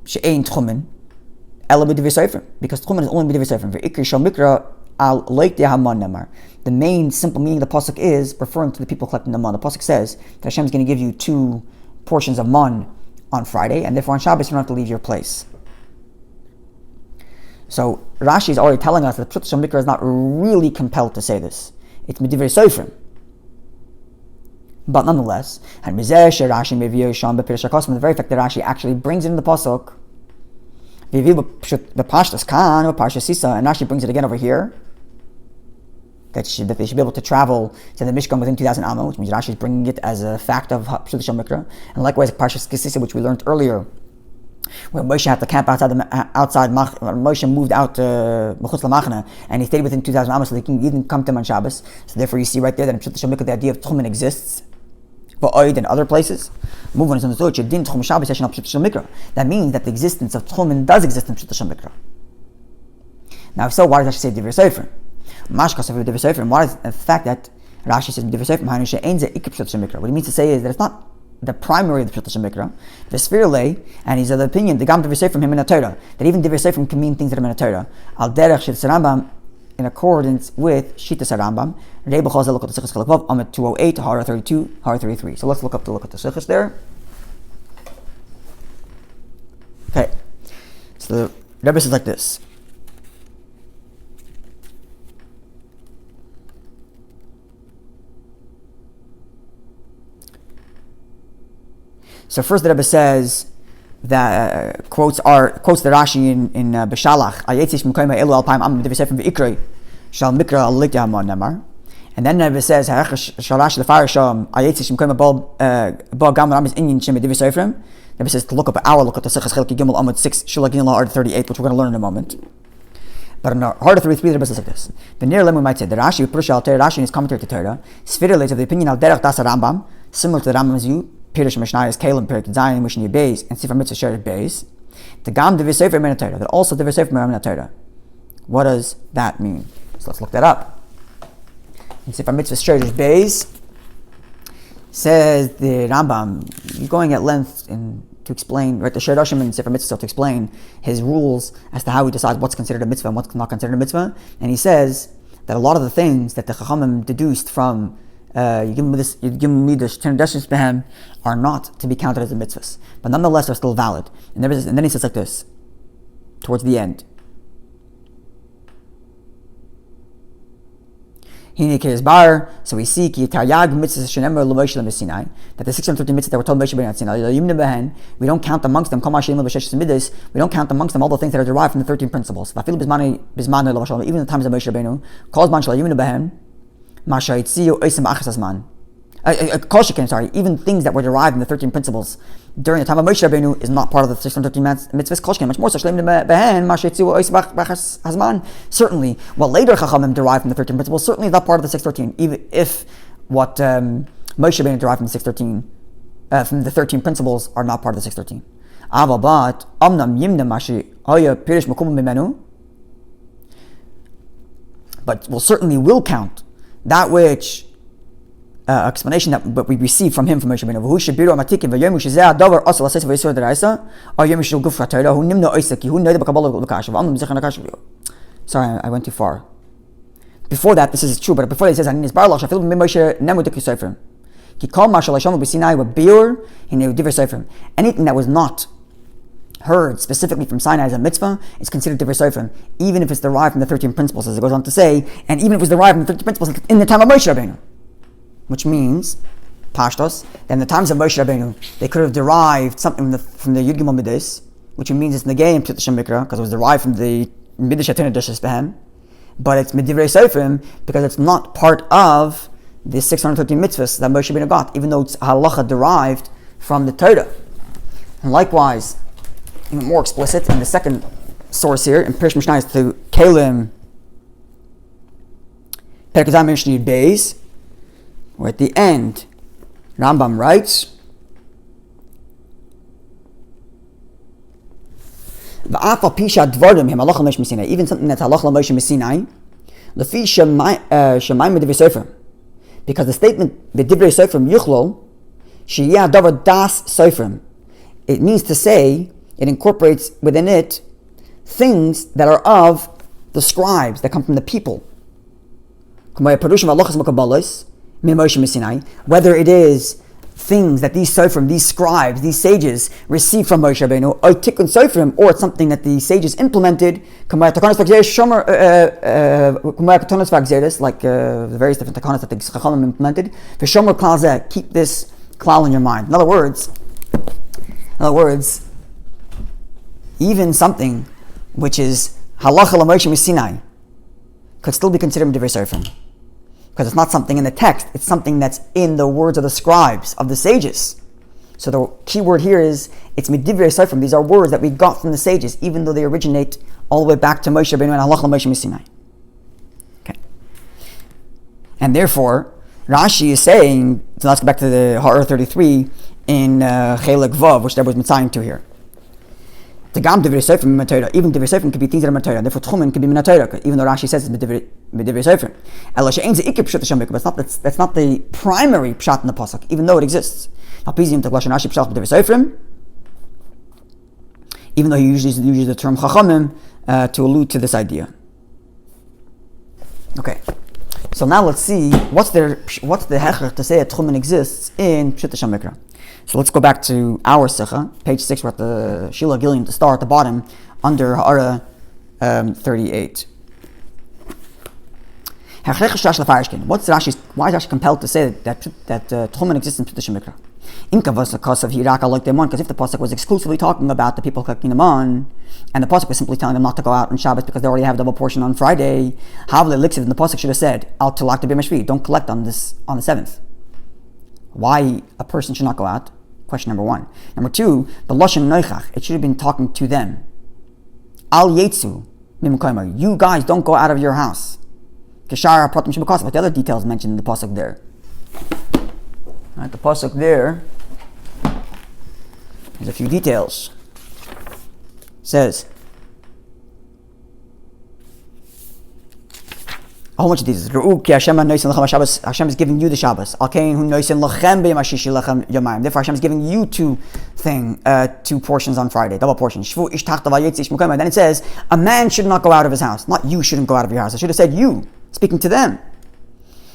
She'ein tchumen ela b'divrei sefer, because tchumen is only b'divrei sefer. Ve'ikri shal mikra al leikdei haman nemar. The main simple meaning of the pasuk is referring to the people collecting the man. The pasuk says that Hashem is going to give you 2 portions of man on Friday, and therefore on Shabbos you don't have to leave your place. So Rashi is already telling us that Pshat Shal Mikra is not really compelled to say this. It's Medivrei Seifrim. But nonetheless, and the very fact that Rashi actually brings it in the pasuk, and Rashi brings it again over here, that they should be able to travel to the Mishkan within 2,000 amma, which means Rashi is bringing it as a fact of Pshat Shal Mikra. And likewise, Parshas Kisisa, which we learned earlier, when Moshe had to camp outside, Moshe moved out to Mechutz LaMachna, and he stayed within 2,000 amos, so they didn't come to him on Shabbos. So therefore you see right there that in Pshat Shal Mikra the idea of Tchumen exists. But Oid and other places, that means that the existence of Tchumen does exist in Pshat Shal Mikra. Now if so, why does Rashi say Divrei Sefer? Mashkas of Divrei Sefer, why is the fact that Rashi says Divrei Sefer, what he means to say is that it's not the primary of the Pshat Shal Mikra, the Sfirle, and he's of the opinion, the Gam Divrei Sefer from him in a Torah, that even Divrei Sefer can mean things that are in a Torah. Al derech shel Rambam, in accordance with Shittas Rambam, Rebbe calls the Likkutei Sichos Chelek Vav, Amud 208, Hara 32, Hara 33. So let's look up the Likkutei Sichos there. Okay, so the Rebbe says like this. So first the Rebbe says that quotes the Rashi in Beshalach, and then the Rebbe says the Rebbe says to look up our Likkutei Sichos Chelek Gimel Amud 6 Shulach Gimel Ard 38, which we're going to learn in a moment. But in Hard 33, the Rebbe says like this: the near limit might say the Rashi Rashi in his commentary to Torah Sfirah of the opinion al derech das Rambam, similar to the Rambam's view. Pirush Mishnah is Kalim, Perik Zayin, Mishnah Beis, and Sifar Mitzvah Sher Beis. The Gam Divrei Sefer Min HaTorah, that also Divrei Sefer Min HaTorah. What does that mean? So let's look that up. In Sifar Mitzvah Sher Beis, says the Rambam, you're going at length to explain, right, the Sher Doshim in Sifar Mitzvah to explain his rules as to how he decides what's considered a mitzvah and what's not considered a mitzvah. And he says that a lot of the things that the Chachamim deduced from you give me this traditions behem are not to be counted as a mitzvahs, but nonetheless are still valid. And then he says like this towards the end. So we see that the 613 mitzvahs that were told Moshe ben Sinai, we don't count amongst them. We don't count amongst them all the things that are derived from the 13 principles. Even the times of Moshe Rabbeinu, calls man shel yimnu behen. Kol sheken, sorry, even things that were derived in the 13 principles during the time of Moshe Rabbeinu is not part of the 613 mitzvahs. Kol sheken, much more so. Certainly, what later Chachamim derived from the 13 principles certainly is not part of the 613, even if what Moshe Rabbeinu derived from the 613, from the 13 principles are not part of the 613. But will count that which explanation that we receive from him from Moshe Rabbeinu. Sorry, I went too far. Before that, this is true, but before that, he says, anything that was not heard specifically from Sinai as a mitzvah is considered divrei sofrim, even if it's derived from the 13 principles, as it goes on to say, and even if it was derived from the 13 principles in the time of Moshe Rabbeinu. Which means, Pashtos, that in the times of Moshe Rabbeinu, they could have derived something from the Yud Gimel Midas, which means it's negay in Pshat Mikra, because it was derived from the Midrash Atena Dashas Behem, but it's Medivrei Sofrim, because it's not part of the 613 mitzvahs that Moshe Rabbeinu got, even though it's halacha derived from the Torah. And likewise, even more explicit in the second source here, in Pirish Mishnah to Kalim, Perkazam Mishnah Beis, where at the end, Rambam writes, even something that's halacha Moshe Messinai, lefi shemayim b'divrei sofrim, because the statement b'divrei sofrim yuchlol sheyeh davar das sofrim, it means to say, it incorporates within it things that are of the scribes that come from the people. Whether it is things that these sofrim, these scribes, these sages received from Moshe Rabbeinu, or tikkun sofrim, or it's something that the sages implemented, like the various different takanas that the Chachamim implemented. Keep this klal in your mind. In other words, even something which is halacha l'Moshe Sinai could still be considered divrei sofrim, because it's not something in the text, it's something that's in the words of the scribes, of the sages. So the key word here is, it's midivrei sofrim. These are words that we got from the sages, even though they originate all the way back to Moshe Rabbeinu and halacha l'Moshe Sinai. Okay. And therefore, Rashi is saying, so let's go back to the Ha'ar 33 in Chelek Vav, which there was mitzayim to here. Even divrei sofrim could be things that are matayra. Therefore, tchumen could be minatayra, even though Rashi says it's divrei sofrim. But that's not the primary pshat in the pasuk, even though it exists. Even though he usually uses the term chachamim to allude to this idea. Okay, so now let's see what's the hechach to say that tchumen exists in Pshat Mikra. So let's go back to our Sikha, page 6, we're at the Shila Gilliam to start at the bottom, under Ha'ara 38. What's Rashi? Why is Rashi compelled to say that Tchumen exists in Pshat Mikra? Because if the pasuk was exclusively talking about the people collecting them on, and the pasuk was simply telling them not to go out on Shabbos because they already have double portion on Friday, and the pasuk should have said, "Al tilak to don't collect on the 7th." Why a person should not go out? Question number 1. Number 2, the lashon noichach. It should have been talking to them. Al yetzu mimukayma. You guys don't go out of your house. Keshar pratim shebekasa. But the other details mentioned in the pasuk there. Right, the pasuk there. There's a few details. It says a whole bunch of details. Hashem is giving you the Shabbos. Therefore, Hashem is giving you two portions on Friday, double portions. Then it says, a man should not go out of his house. Not you shouldn't go out of your house. I should have said you, speaking to them.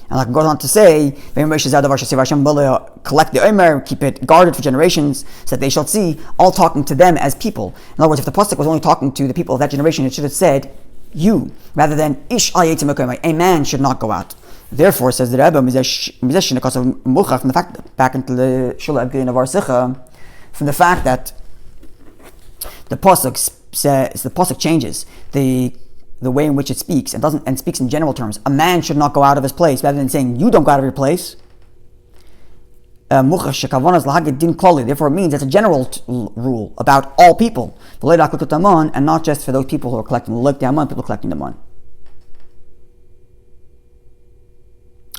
And like it goes on to say, collect the Omer, keep it guarded for generations, so that they shall see, all talking to them as people. In other words, if the pasuk was only talking to the people of that generation, it should have said, you, rather than ish al yetzim mekayim, a man should not go out. Therefore, says the Rebbe, from the fact, back into the Shula Abgin of our Sikha, from the fact that the pasuk says, the pasuk changes the way in which it speaks and speaks in general terms. A man should not go out of his place, rather than saying you don't go out of your place. Therefore, it means it's a general rule about all people, and not just for those people who are collecting people collecting the money.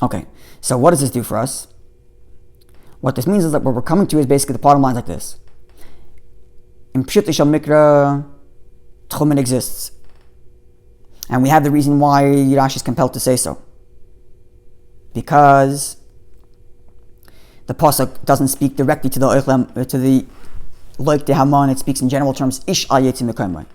Okay, so what does this do for us? What this means is that what we're coming to is basically the bottom line like this. In Pshut Shel Mikra, Tchumen exists. And we have the reason why Rashi is compelled to say so. Because the pasuk doesn't speak directly to the Likkutei Haman, it speaks in general terms, Ish al Yetzim Mekomai.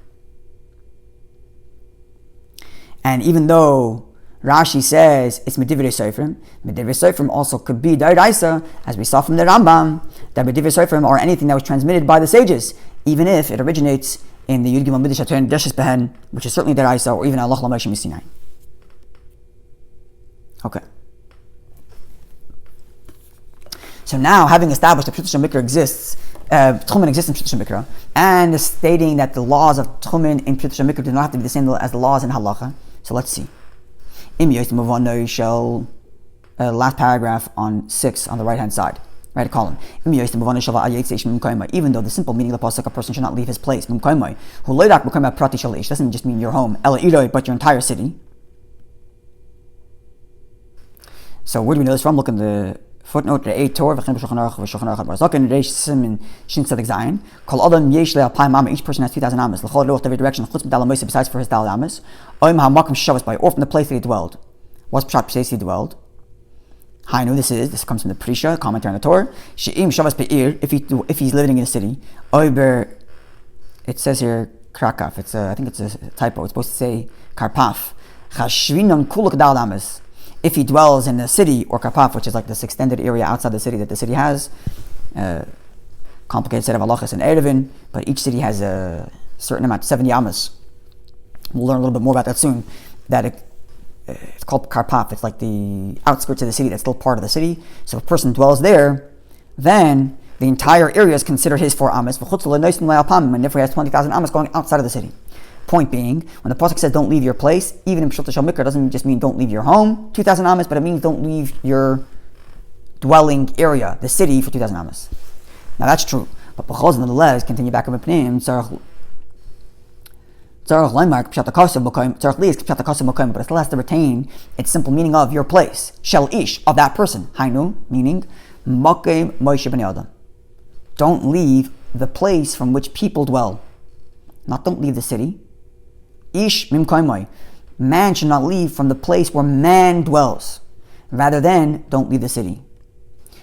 And even though Rashi says it's Medivrei Sofrim also could be D'Oraisa, as we saw from the Rambam, that Medivrei Sofrim or anything that was transmitted by the sages, even if it originates in the Yud Gimel Midrash Atern Deshes Behen, which is certainly D'Oraisa, or even Allah L'Moshe Misinai. Okay. So now, having established that Pshut Shel Mikra exists, Tchumen exists in Pshut Shel Mikra, and stating that the laws of Tchumen in Pshut Shel Mikra do not have to be the same as the laws in Halacha. So let's see. Last paragraph on 6 on the right hand side, right column. Even though the simple meaning of the pasuk, a person should not leave his place. Doesn't just mean your home, but your entire city. So where do we know this from? Look in the footnote, the 8 Torah, each person has 2,000 amas, every direction, besides for his Dal amas, or from the place that he dwelled. What's Pshat place he dwelled? This comes from the Prisha, commentary on the Torah. If he's living in a city, it says here Krakaf. I think it's a typo. It's supposed to say Karpaf. If he dwells in the city, or Karpaf, which is like this extended area outside the city that the city has, complicated set of halachas and erevin, but each city has a certain amount, 70 amas. We'll learn a little bit more about that soon. It's called Karpaf. It's like the outskirts of the city that's still part of the city. So if a person dwells there, then the entire area is considered his 4 amas. And therefore he has 20,000 amas going outside of the city. Point being, when the pasuk says don't leave your place, even in Pshut Shel Mikra, doesn't just mean don't leave your home, 2,000 amas, but it means don't leave your dwelling area, the city, for 2,000 amas. Now that's true, but nonetheless, continue back up in but it still has to retain its simple meaning of your place, shel ish, of that person, hainu, meaning makom Moshe b'nei Adam. Don't leave the place from which people dwell. Not don't leave the city. Ish mimkaimai. Man should not leave from the place where man dwells. Rather than, don't leave the city.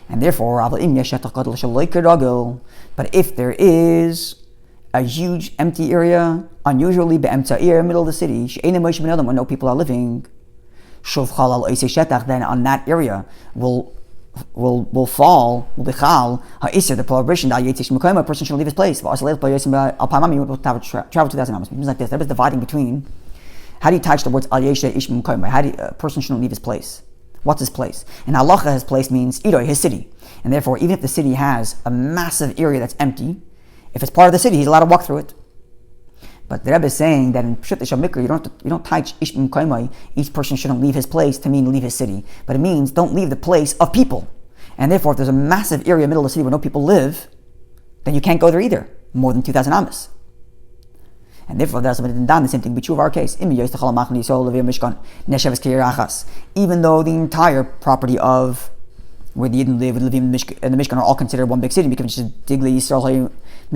And therefore, but if there is a huge empty area, unusually middle of the city, where no people are living, then on that area will fall, will be chal, the prohibition that a person should leave his place. Travel 2,000 amas. It means like this. That is dividing between, how do you touch the words al yeshe ish mukayma? How do a person shouldn't leave his place? What's his place? In halacha, his place means idoi, his city. And therefore, even if the city has a massive area that's empty, if it's part of the city, he's allowed to walk through it. But the Rebbe is saying that in Pshut Shel Mikra, you don't touch ish mukayma. Each person shouldn't leave his place to mean leave his city, but it means don't leave the place of people. And therefore, if there's a massive area in the middle of the city where no people live, then you can't go there either, more than 2,000 amas. And therefore, that's the same thing be true of our case. Even though the entire property of where the Yidden live and the Mishkan are all considered one big city, because Digley Yisrael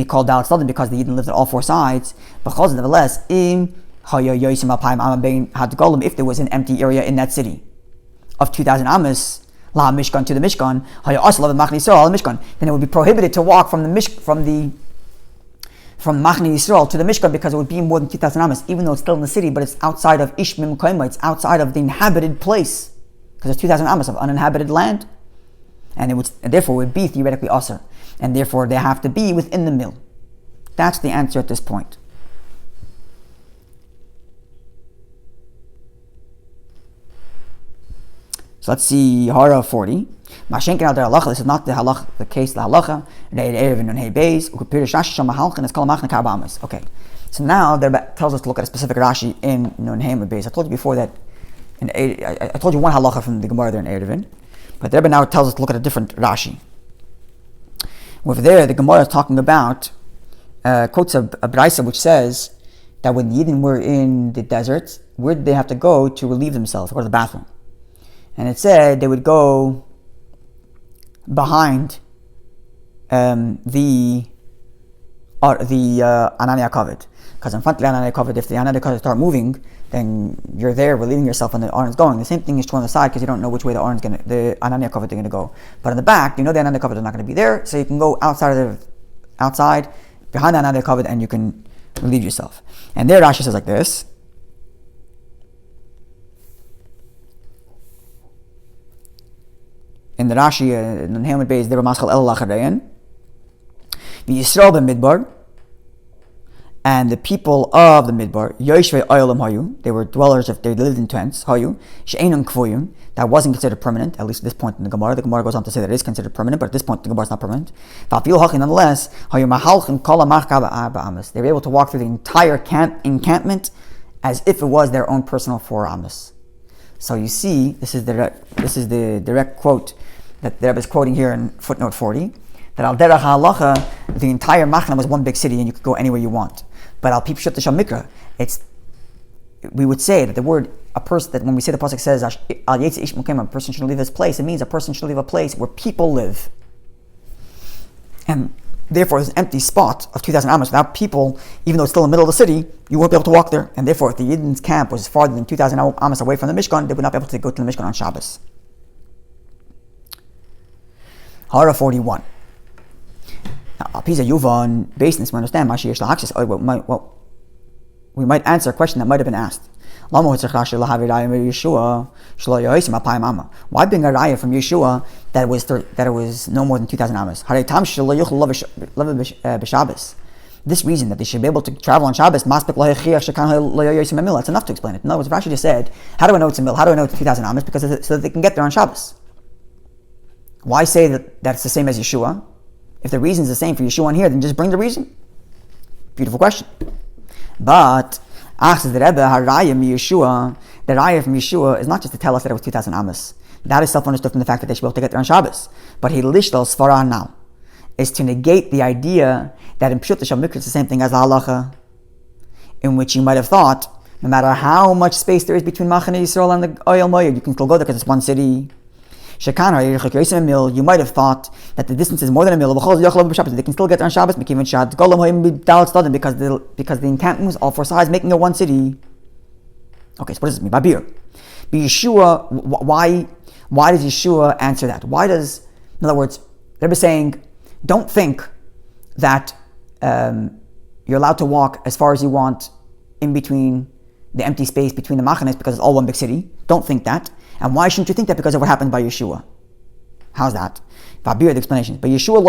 called Dalit Sodom, because the Yidden lived on all 4 sides. But nevertheless, if there was an empty area in that city of 2,000 amas, La Mishkan to the Mishkan, then it would be prohibited to walk from Machne Yisrael to the Mishkan, because it would be more than 2,000 amas, even though it's still in the city, but it's outside of Ish Mimkaima, it's outside of the inhabited place, because there's 2,000 amas of uninhabited land, and therefore it would be theoretically asr, and therefore they have to be within the mill. That's the answer at this point. So let's see, Hara 40. This is not the case, the halacha. Okay, so now the Rebbe tells us to look at a specific Rashi in Nun Hey Beis. I told you before that, I told you one halacha from the Gemara there in Erevin, but the Rebbe now tells us to look at a different Rashi. Over there, the Gemara is talking about, quotes a Braisa which says that when the Yidden were in the desert, where did they have to go to relieve themselves, go to the bathroom? And it said they would go behind the Anani HaKavod. Because in front of the Anani HaKavod, if the Anani HaKavod start moving, then you're there relieving yourself when the Aron's going. The same thing is true on the side because you don't know which way the Anani HaKavod is going to go. But in the back, you know the Anani HaKavod is not going to be there, so you can go outside behind the Anani HaKavod, and you can relieve yourself. And there Rashi says like this. In the Rashi, in the Hamid Beis, they were Maschal El Lacharein. The Yisrael Bamidbar, and the people of the Midbar, Yoshvei Oilam Hayu, they were dwellers they lived in tents, Hayu, She'enun Kvoyim, that wasn't considered permanent, at least at this point in the Gemara. The Gemara goes on to say that it is considered permanent, but at this point the Gemara is not permanent. Nonetheless, Hayu Mahalchin Kol Amas. They were able to walk through the entire encampment as if it was their own personal 4 Amos. So you see, this is the direct quote that the Rebbe is quoting here in footnote 40, that al derech halacha, the entire machna was one big city and you could go anywhere you want. But al pipshut the mikra, we would say that the word that when we say the pasuk says al yetzi ish mukem, a person should leave his place, it means a person should leave a place where people live. And therefore, there's an empty spot of 2,000 amos without people, even though it's still in the middle of the city, you won't be able to walk there. And therefore, if the Yidden's camp was farther than 2,000 amos away from the Mishkan, they would not be able to go to the Mishkan on Shabbos. Hara 41. Now, Pisa Yuvan, based on this, we understand, we might answer a question that might have been asked. Why bring a raya from Yeshua that it was no more than 2,000 amos? This reason that they should be able to travel on Shabbos, that's enough to explain it. In other words, Rashi just said, how do I know it's a mil? How do I know it's 2,000 amos? Because so that they can get there on Shabbos. Why say that it's the same as Yeshua? If the reason is the same for Yeshua in here, then just bring the reason. Beautiful question. But says the Rebbe, the raya from Yeshua is not just to tell us that it was 2,000 amos. That is self-understood from the fact that they should be able to get there on Shabbos. But Hilishtal Svara now is to negate the idea that in Pshut Mikra it's the same thing as the halacha, in which you might have thought, no matter how much space there is between Machane Yisrael and the Oyel Moed, you can still go there because it's one city. You might have thought that the distance is more than a mil. They can still get there on Shabbos because the encampment was all 4 sides, making it one city. Okay, so what does this mean? Babir. Yeshua, why does Yeshua answer that? In other words, they're saying, don't think that you're allowed to walk as far as you want in between the empty space between the machanes because it's all one big city. Don't think that. And why shouldn't you think that? Because of what happened by Yeshua. How's that? Babir, the explanation. But Yeshua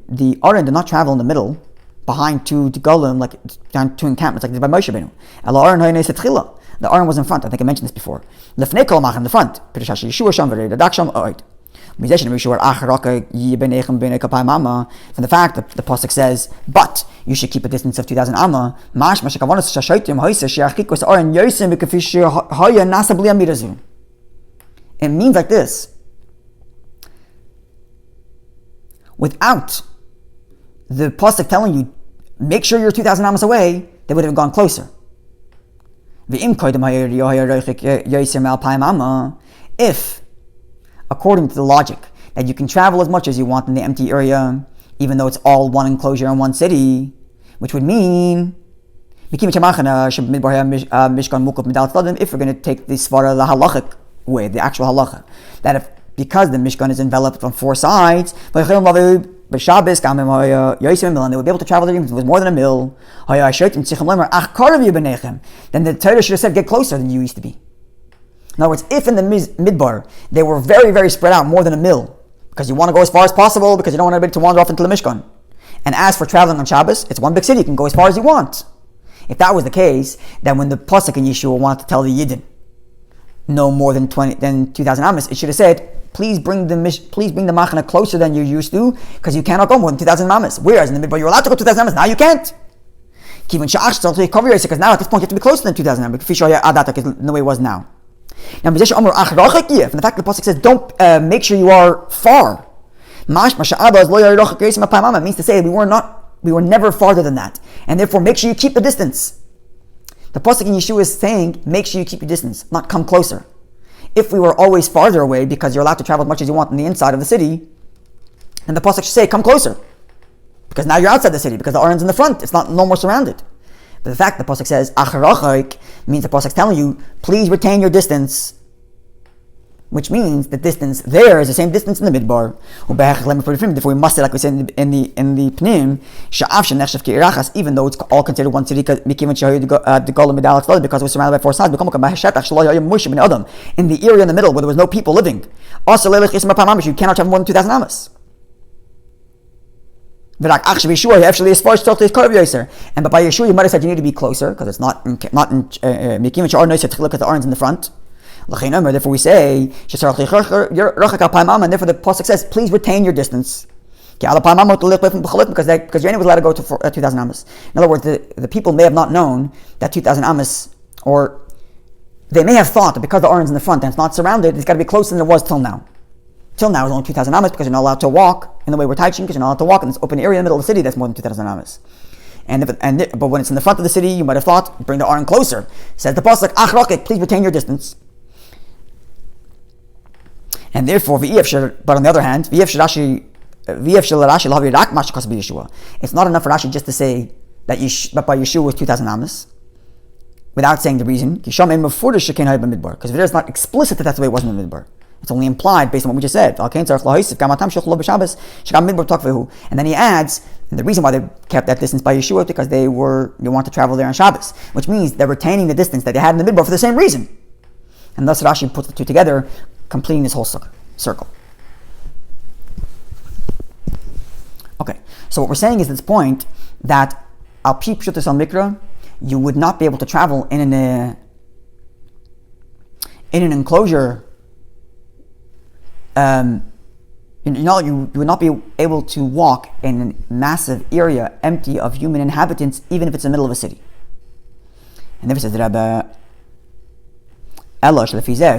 the Aron did not travel in the middle behind 2 golem, like behind 2 encampments, like by Moshe Benu. The Aron was in front. I think I mentioned this before. In the front. From the fact that the pasuk says, but you should keep a distance of 2,000 amma. It means like this: without the pasuk telling you, make sure you're 2,000 ammas away, they would have gone closer. If, according to the logic, that you can travel as much as you want in the empty area, even though it's all one enclosure in one city, which would mean, if we're going to take this svara, the halachic way, the actual halacha, that because the Mishkan is enveloped on 4 sides, and they would be able to travel there even if it was more than a mil, then the Torah should have said, get closer than you used to be. In other words, if in the Midbar they were very, very spread out, more than a mil, because you want to go as far as possible, because you don't want anybody to wander off into the Mishkan. And as for traveling on Shabbos, it's one big city, you can go as far as you want. If that was the case, then when the Pasuk in Yeshua wanted to tell the Yidden no more than 2,000 amos, it should have said, please bring the Machana closer than you used to, because you cannot go more than 2,000 amos. Whereas in the Midbar you're allowed to go 2,000 amos, now you can't. Because now at this point you have to be closer than 2,000 amos, in the way it was now. Now, from the fact that the pasuk says, don't make sure you are far. It means to say we were never farther than that, and therefore make sure you keep the distance. The pasuk in Yeshua is saying, make sure you keep your distance, not come closer. If we were always farther away because you're allowed to travel as much as you want in the inside of the city, then the pasuk should say, come closer, because now you're outside the city because the Aron's in the front. It's no more surrounded. But the fact the pasuk says acharachik means the pasuk's telling you, please retain your distance, which means the distance there is the same distance in the midbar. Therefore, we must say, like we said in the pnim, even though it's all considered one city, because we're surrounded by four sides. In the area in the middle where there was no people living, you cannot travel more than 2,000 amas. And but by Yeshua you might have said you need to be closer because it's not in because the Aron's in the front. Therefore we say, and therefore the pasuk says, please retain your distance. Because your enemy was allowed to go to 2,000 amas. In other words, the people may have not known that 2,000 amas, or they may have thought that because the Aron's in the front and it's not surrounded, it's got to be closer than it was till now. Till now, it's only 2,000 amas because you're not allowed to walk in the way we're teaching, because you're not allowed to walk in this open area in the middle of the city that's more than 2,000 amas. But when it's in the front of the city, you might have thought, bring the Aron closer. Says the pasuk, achrokik, please retain your distance. And therefore, but on the other hand, it's not enough for Rashi just to say that by Yeshua was 2,000 amas without saying the reason. Because there is not explicit that that's the way it was in the Bamidbar. It's only implied based on what we just said. And then he adds, and the reason why they kept that distance by Yeshua is because they want to travel there on Shabbos, which means they're retaining the distance that they had in the Midbar for the same reason. And thus Rashi puts the two together, completing this whole circle. Okay, so what we're saying is this point that al pi pshutus al mikra, you would not be able to travel in an enclosure. You would not be able to walk in a massive area empty of human inhabitants, even if it's in the middle of a city. And then it says the Rebbe,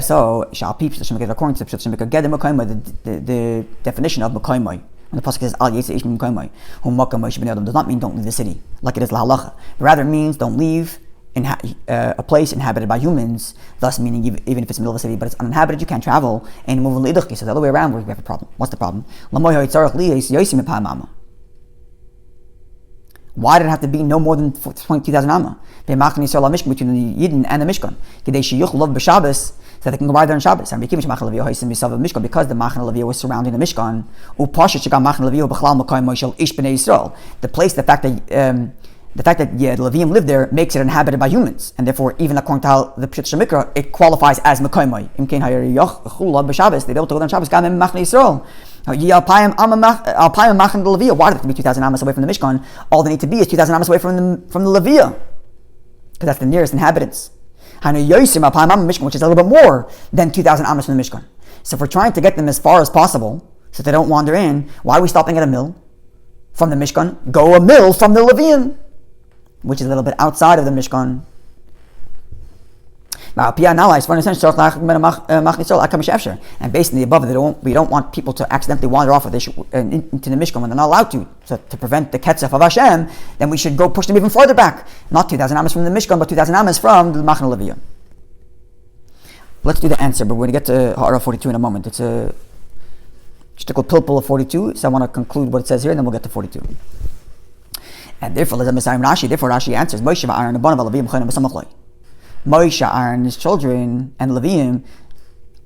so according to the definition of Mekoimai, when the pasuk says Al Yetzer Ish Mekoimai, Hu Makam Moshe Bnei Adam, does not mean don't leave the city, like it is La Halacha. Rather, it means don't leave a place inhabited by humans, thus meaning even if it's in the middle of a city, but it's uninhabited, you can't travel, and move on. So the other way around, we have a problem. What's the problem? Why did it have to be no more than 22,000 amma? Between the Yidden and the Mishkan. So they can go by there on Shabbos. Because the Machane Levi was surrounding the Mishkan, the place, the fact that the Leviim live there makes it inhabited by humans, and therefore, even according to how the Pshat Shemikra, it qualifies as Mekoimai. They'd be able to go on Shabbos. Why did it have to be 2,000 amas away from the Mishkan? All they need to be is 2,000 amas away from the Leviah, because that's the nearest inhabitants. Which is a little bit more than 2,000 amas from the Mishkan. So if we're trying to get them as far as possible, so they don't wander in, why are we stopping at a mill from the Mishkan? Go a mill from the Levian, which is a little bit outside of the Mishkan. And based on the above, we don't want people to accidentally wander off into the Mishkan when they're not allowed to. So to prevent the ketzef of Hashem, then we should go push them even further back. Not 2,000 amas from the Mishkan, but 2,000 amas from the Machane Levi. Let's do the answer, but we're going to get to Ha'ara 42 in a moment. It's a shtickle pilpul of 42, so I want to conclude what it says here, and then we'll get to 42. And therefore, Rashi answers, Moshe, Aaron, his children, and Leviim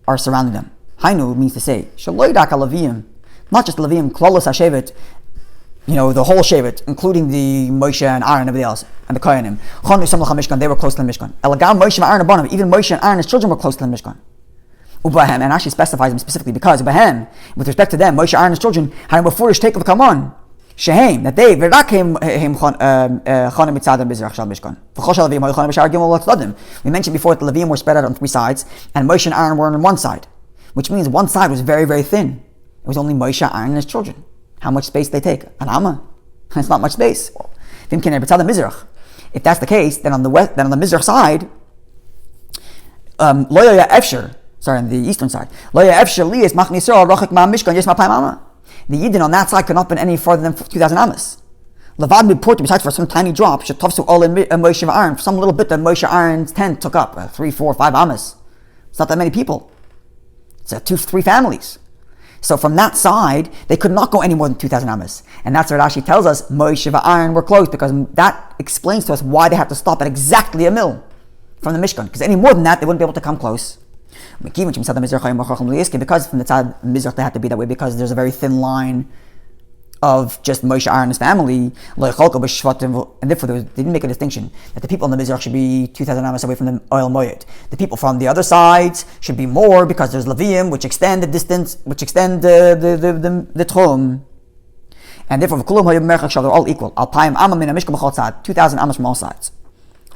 are surrounding them. Hainu means to say, not just Leviim, Klolos HaShevet, the whole Shevet, including the Moshe and Aaron and everybody else, and the Kohanim. They were close to the Mishkan. Even Moshe and Aaron, his children, were close to the Mishkan. And actually specifies them specifically because with respect to them, Moshe, Aaron, and his children, had a foolish take of come on. Shehem, that they we mentioned before that the Leviim were spread out on three sides, and Moshe and Aaron were on one side, which means one side was very, very thin. It was only Moshe, Aaron, and his children. How much space did they take? An amma. It's not much space. If that's the case, then on the Mizrach side, Loya Efsher, sorry, on the eastern side. Loya Efsher Li is Machne Yisrael Rochik Ma Mishkan Yes Ma Payim Amma. The Yidden on that side could not have been any farther than 2,000 amas. Levad Miporti, besides for some tiny drop, should tufsu all in Moshe Aaron, for some little bit that Moshe Aaron's tent took up, 3, 4, 5 amas. It's not that many people. It's 2, 3 families. So from that side, they could not go any more than 2,000 amas. And that's what Rashi tells us, Moshe Aaron were close, because that explains to us why they have to stop at exactly a mil from the Mishkan. Because any more than that, they wouldn't be able to come close. Because from the side Mizrach they had to be that way, because there's a very thin line of just Moshe Aaron and his family, and therefore they didn't make a distinction that the people in the Mizrach should be 2,000 amas away from the oil moyed. The people from the other sides should be more, because there's Levium, which extend the distance, which extend the Tchum. And therefore, they're all equal. 2,000 amas from all sides.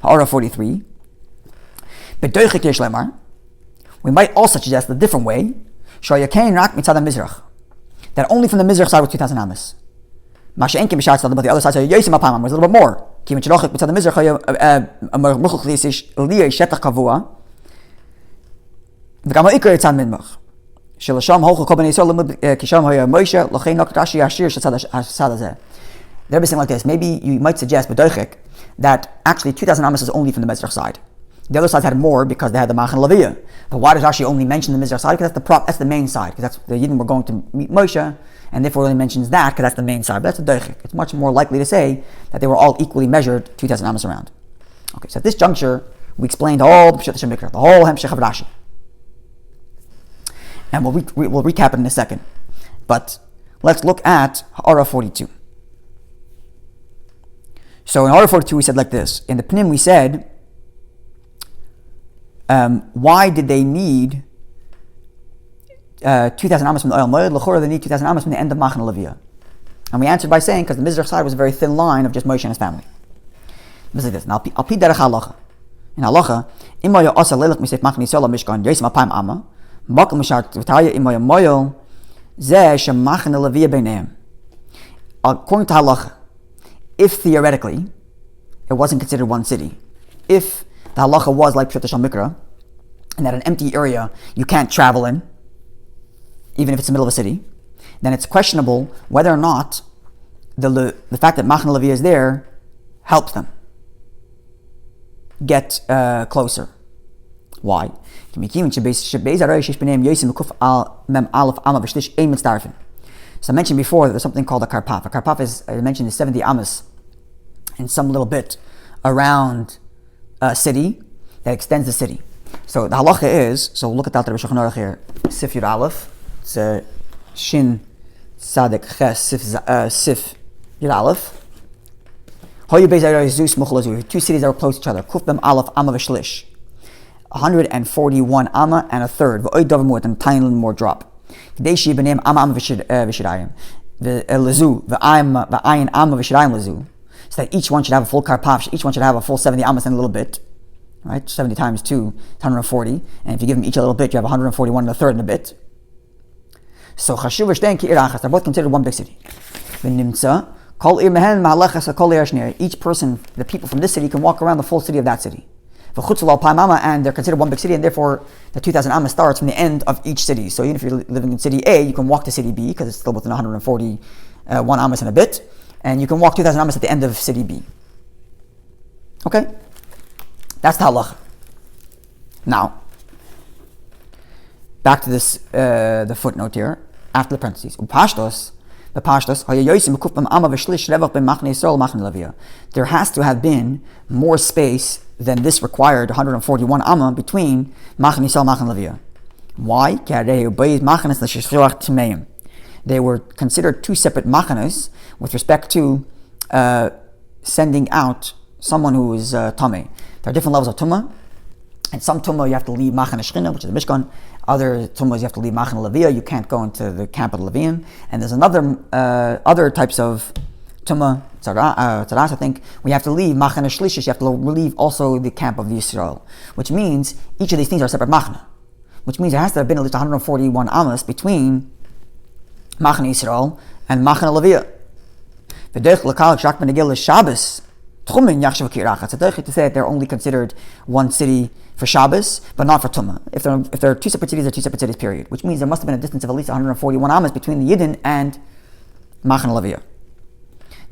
Ha'ara 43. We might also suggest a different way, that only from the Mizrach side was 2,000 amas. But the other side was a little bit more. They're saying like this, maybe you might suggest that actually 2,000 amas is only from the Mizrach side. The other sides had more because they had the Machan Leviyah. But why does Rashi only mention the Mizrach side? Because that's the main side. Because that's the Yidden were going to meet Moshe, and therefore only mentions that because that's the main side. But that's the Deichik. It's much more likely to say that they were all equally measured 2,000 amas around. Okay, so at this juncture, we explained all the Pshat Shemikra, the whole Hemshech of Rashi. And we'll recap it in a second. But let's look at Ha'ara 42. So in Ha'ara 42 we said like this. In the Pnim we said, why did they need 2,000 amas from the oil moed? L'chora they need 2,000 amas from the end of Machan Leviyah. And we answered by saying, because the Mizrach side was a very thin line of just Moshe and his family. This is this. Now, I'll read derech halacha. In halacha, imoyo osa lelech misef Machan Yisrael mishkan yosim apayim amma makom mishart v'taya imoyo moyo zeh shem Machan Leviyah beineim. According to halacha, if theoretically it wasn't considered one city, if the halacha was like Pshat Mikra, and that an empty area you can't travel in, even if it's the middle of a city, then it's questionable whether or not the fact that Machan Leviyah is there helps them get closer. Why? So I mentioned before that there's something called a karpaf. A karpaf is, I mentioned, is 70 amas and some little bit around a city that extends the city. So the halacha is, so look at that Rebbe Shulchan Aruch here, Sif Yud Aleph, it's Shin Sadik Ches Sif Yud Aleph. Two cities that were close to each other. Kufbem Aleph Amma V'Shlish, 141 Amma and a third. V'oid Dov Mu'at, and a tiny little more drop. V'deishi B'neim Amma Amma V'Shirayim, V'lezu V'ayin Amma V'Shirayim Lezu. So that each one should have a full karpaf, each one should have a full 70 amas and a little bit. Right? 70 times 2 is 140. And if you give them each a little bit, you have 141 and a third and a bit. So Chashuv V'Shtein Ki Irachas, they're both considered one big city. V'nimtza, Kol Ir Mehen Ma'alechas Kol Ir Ashneir. Each person, the people from this city, can walk around the full city of that city. V'chutzul Al Pa'im Amma, and they're considered one big city, and therefore the 2,000 amas starts from the end of each city. So even if you're living in city A, you can walk to city B, because it's still within 141 amas and a bit. And you can walk 2,000 amas at the end of city B. Okay? That's the halach. Now, back to this, the footnote here, after the parentheses. There has to have been more space than this required 141 amma between Machan Yisrael and Machan Leviyah. Why? They were considered two separate machanas with respect to sending out someone who is tameh. There are different levels of tumah, and some tumah you have to leave Machan Shechina, which is the Mishkan. Other tumahs you have to leave Machan Leviyah. You can't go into the camp of the Leviim. And there's other types of tumah, tzaras, I think, we have to leave Machan Shlishis. You have to leave also the camp of the Yisrael, which means each of these things are separate machana, which means there has to have been at least 141 amas between Machan Yisrael and Machan Leviyah. The Derech L'Kal Shak Ben Shabbos Tchumen yachshav kirachatz. It's to say that they're only considered one city for Shabbos, but not for Tumah. If there are two separate cities, they're two separate cities, period. Which means there must have been a distance of at least 141 amas between the Yidden and Machan Leviyah.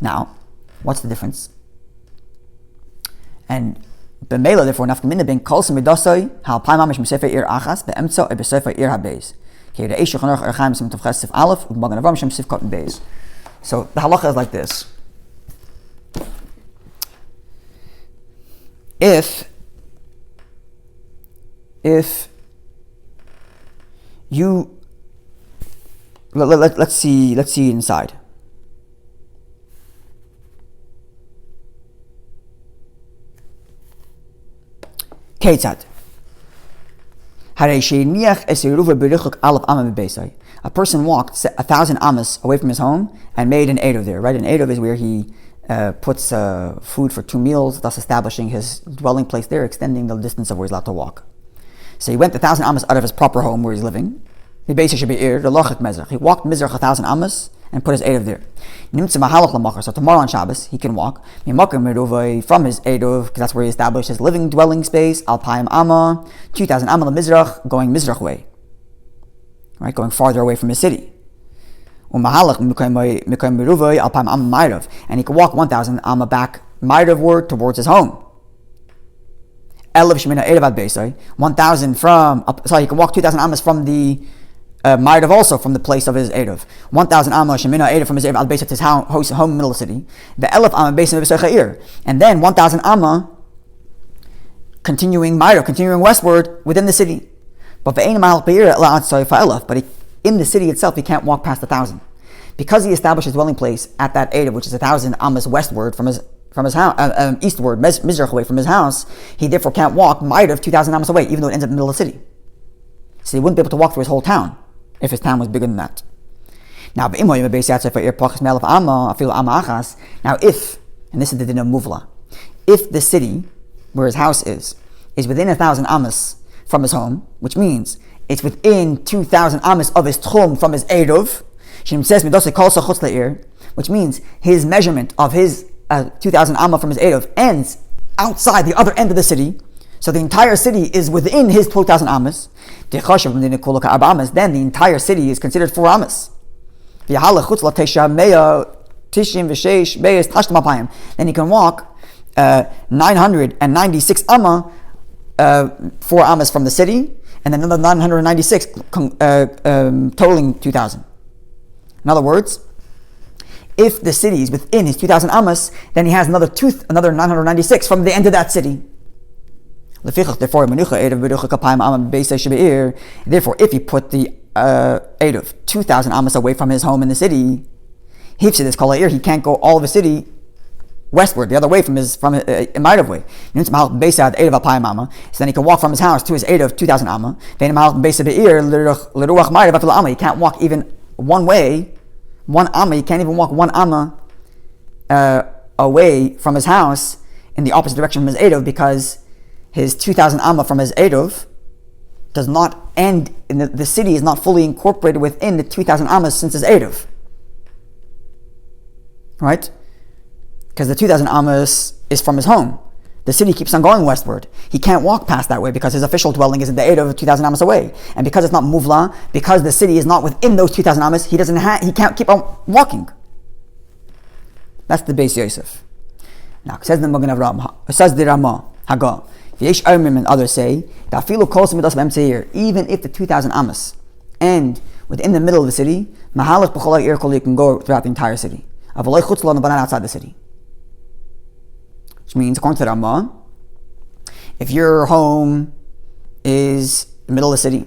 Now, what's the difference? And B'meila, therefore, nafkamina ben kol semidosoi hal pai mamish m'sefer ir achas be'emtzo e b'sefer ir habeis. Okay, the Eish Yochanan Erchaim Sim Tavches Sif Aleph U'Magan Avram Shem Sif Cotton Beis. So the halacha is like this: if you let's see inside. Ketzad. A person walked 1,000 amas away from his home and made an eidov there. Right, an eidov is where he puts food for 2 meals, thus establishing his dwelling place there, extending the distance of where he's allowed to walk. So he went 1,000 amas out of his proper home where he's living. He walked mizrach 1,000 amas and put his eidov there. So tomorrow on Shabbos he can walk from his eidov, because that's where he established his living dwelling space. Alpayim amma 2,000 amma mizrach, going mizrach way, right, going farther away from his city. And he can walk 1,000 amma back ma'irav towards his home. 1,000 from, he can walk 2,000 amas from the ma'irav, also from the place of his eidov. 1,000 amma shemina eidov from his eidov al beis, his home in the middle of the city. The elef amma beis b'sechair, and then 1,000 amma continuing ma'irav, continuing westward within the city. But in the city itself, he can't walk past 1,000, because he established his dwelling place at that eidov, which is 1,000 amas westward from his house, eastward mizrach away from his house. He therefore can't walk ma'irav 2,000 amas away, even though it ends up in the middle of the city. So he wouldn't be able to walk through his whole town if his town was bigger than that. Now, if, and this is the din of muvla, if the city where his house is within 1,000 amas from his home, which means it's within 2,000 amas of his tchum from his eidov, which means his measurement of his 2,000 amma from his eidov ends outside the other end of the city, so the entire city is within his 2,000 amas, then the entire city is considered 4 amas. Then he can walk 996 amma, 4 amas from the city, and then another 996 totaling 2,000. In other words, if the city is within his 2,000 amas, then he has another 996 from the end of that city. Therefore, if he put the eidov 2,000 amas away from his home in the city, he can't go all of the city westward, the other way from ma'irav way. So then he can walk from his house to his eidov 2,000 amma. He can't walk even one way, 1 amma. He can't even walk 1 amma away from his house in the opposite direction from his eidov, because his 2,000 amma from his eidov does not end, the city is not fully incorporated within the 2,000 ammas since his eidov. Right? Because the 2,000 ammas is from his home. The city keeps on going westward. He can't walk past that way because his official dwelling is in the eidov of 2,000 ammas away. And because it's not muvla, because the city is not within those 2,000 ammas, he can't keep on walking. That's the Beis Yosef. Now, says the Magen Avraham, says the Ramah, Haggah, and others say that even if the 2,000 amas end within the middle of the city, you can go throughout the entire city, but not outside the city. Which means, according to the Ramah, if your home is the middle of the city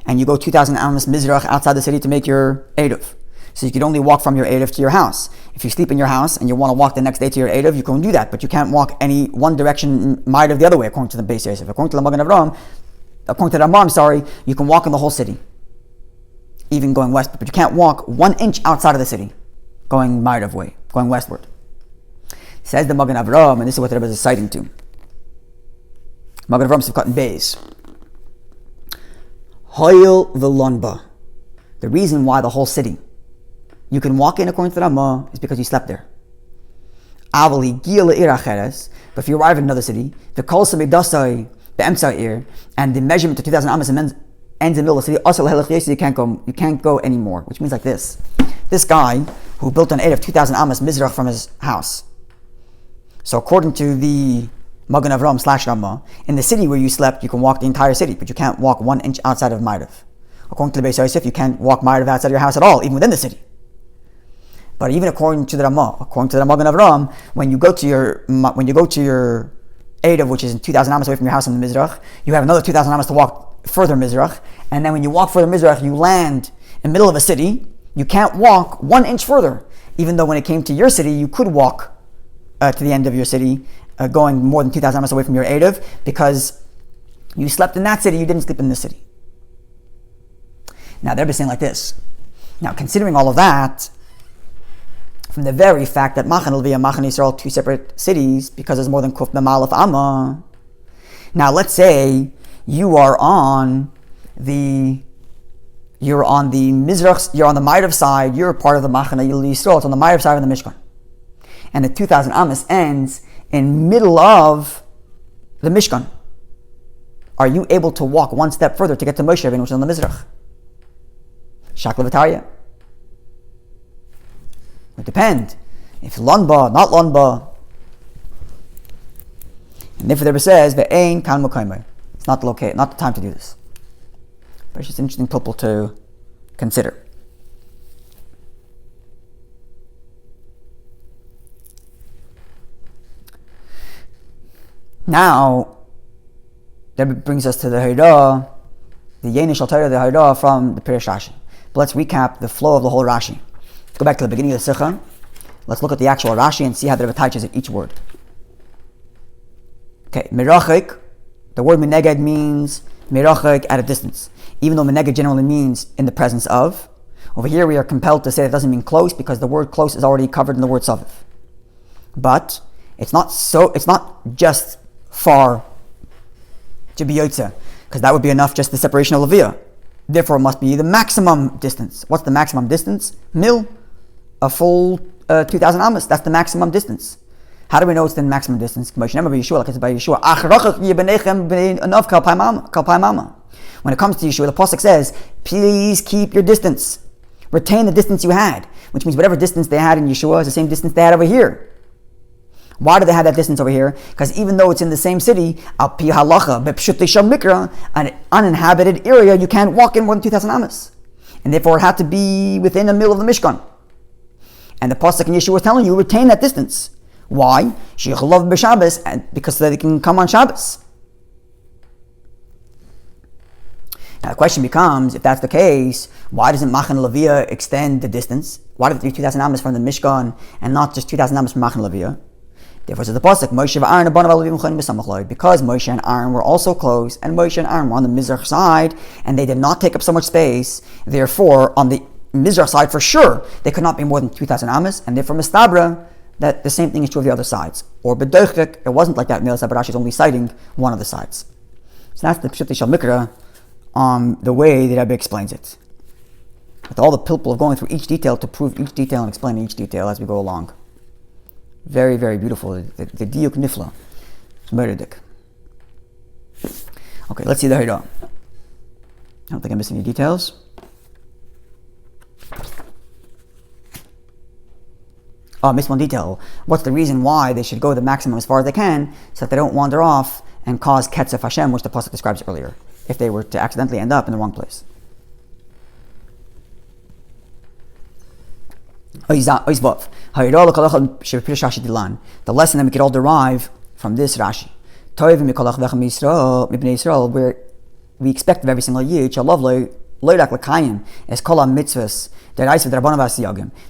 and you go 2,000 amas mizrach outside the city to make your eidov, so you can only walk from your eidov to your house. If you sleep in your house and you want to walk the next day to your eidov, you can do that, but you can't walk any one direction ma'irav the other way, according to the Beis Yosef. According to the Magen Avraham, according to the Ramah, you can walk in the whole city, even going west, but you can't walk 1 inch outside of the city, going ma'irav way, going westward. Says the Magen Avraham, and this is what the Rebbe is citing to. Magen Avraham Sivkat and Beis. Hoyel v'lonba. The reason why the whole city you can walk in according to the Ramah is because you slept there. But if you arrive in another city, the kol samidasai be'emsa ir, and the measurement of 2,000 amas ends in the middle of the city, you can't go anymore. Which means like this: this guy who built an 8 of 2,000 amas mizrach from his house. So according to the Magen Avram / Rama, in the city where you slept, you can walk the entire city, but you can't walk 1 inch outside of Ma'ariv. According to the Beis Yosef, you can't walk Ma'ariv outside your house at all, even within the city. But even according to the Rama, according to the Magen Avram, when you go to your Edav, which is 2,000 amas away from your house in the Mizrach, you have another 2,000 amas to walk further Mizrach, and then when you walk further Mizrach, you land in the middle of a city. You can't walk 1 inch further, even though when it came to your city, you could walk to the end of your city, going more than 2,000 amas away from your Edav, because you slept in that city, you didn't sleep in this city. Now, they're saying like this. Now, considering all of that, from the very fact that Machan Levi and Machan Yisrael are 2 separate cities, because there's more than Kuf Memalef Amma. Now, let's say you are on the Mizrach, you're on the Ma'ariv side, you're part of the Machan Yisrael, it's on the Ma'ariv side of the Mishkan. And the 2,000 amas ends in middle of the Mishkan. Are you able to walk 1 step further to get to Moshe Rabbeinu, which is on the Mizrach? Shak Levitarya. It depends. If Lonba, not Lonba. And therefore the Rebbe says, Ve'ein kan mokaymer. It's not the time to do this. But it's just an interesting people to consider. Now, that brings us to the Haidah, the Yenish Al-Torah, the Haidah from the Pirish Rashi. But let's recap the flow of the whole Rashi. Let's go back to the beginning of the Sikha. Let's look at the actual Rashi and see how the Rebbe touches at each word. Okay, Mirachik, the word Meneged means Mirachik, at a distance. Even though Meneged generally means in the presence of, over here we are compelled to say it doesn't mean close, because the word close is already covered in the word Saviv. But it's not just far to be Yotze, because that would be enough, just the separation of Leviah. Therefore, it must be the maximum distance. What's the maximum distance? Mil, a full 2,000 amas. That's the maximum distance. How do we know it's the maximum distance? When it comes to Yeshua, the Pasuk says, please keep your distance. Retain the distance you had, which means whatever distance they had in Yeshua is the same distance they had over here. Why do they have that distance over here? Because even though it's in the same city, an uninhabited area, you can't walk in more than 2,000 amas. And therefore it had to be within the middle of the Mishkan. And the Pasuk in Yeshua is telling you, retain that distance. Why? Because they can come on Shabbos. Now the question becomes, if that's the case, why doesn't Machan Leviah extend the distance? Why do they do 2,000 amas from the Mishkan and not just 2,000 amas from Machan Leviah? Therefore, says the pasuk, Moshe and Aaron, because Moshe and Aaron were also close, and Moshe and Aaron were on the Mizrach side, and they did not take up so much space. Therefore, on the Mizrach side, for sure, they could not be more than 2,000 amas, and therefore, Mistabra, that the same thing is true of the other sides. Or B'dochek, it wasn't like that. Rashi is only citing one of the sides. So that's the Pshuti Shal Mikra, the way that Rebbe explains it, with all the pilpul of going through each detail to prove each detail and explain each detail as we go along. Very, very beautiful. The diuk nifla. Meridik. Okay, let's see the Haidah. I don't think I'm missing any details. Oh, I missed one detail. What's the reason why they should go the maximum as far as they can, so that they don't wander off and cause Ketzef Hashem, which the Pasuk describes earlier, if they were to accidentally end up in the wrong place. The lesson that we could all derive from this Rashi, where we expect of every single year, that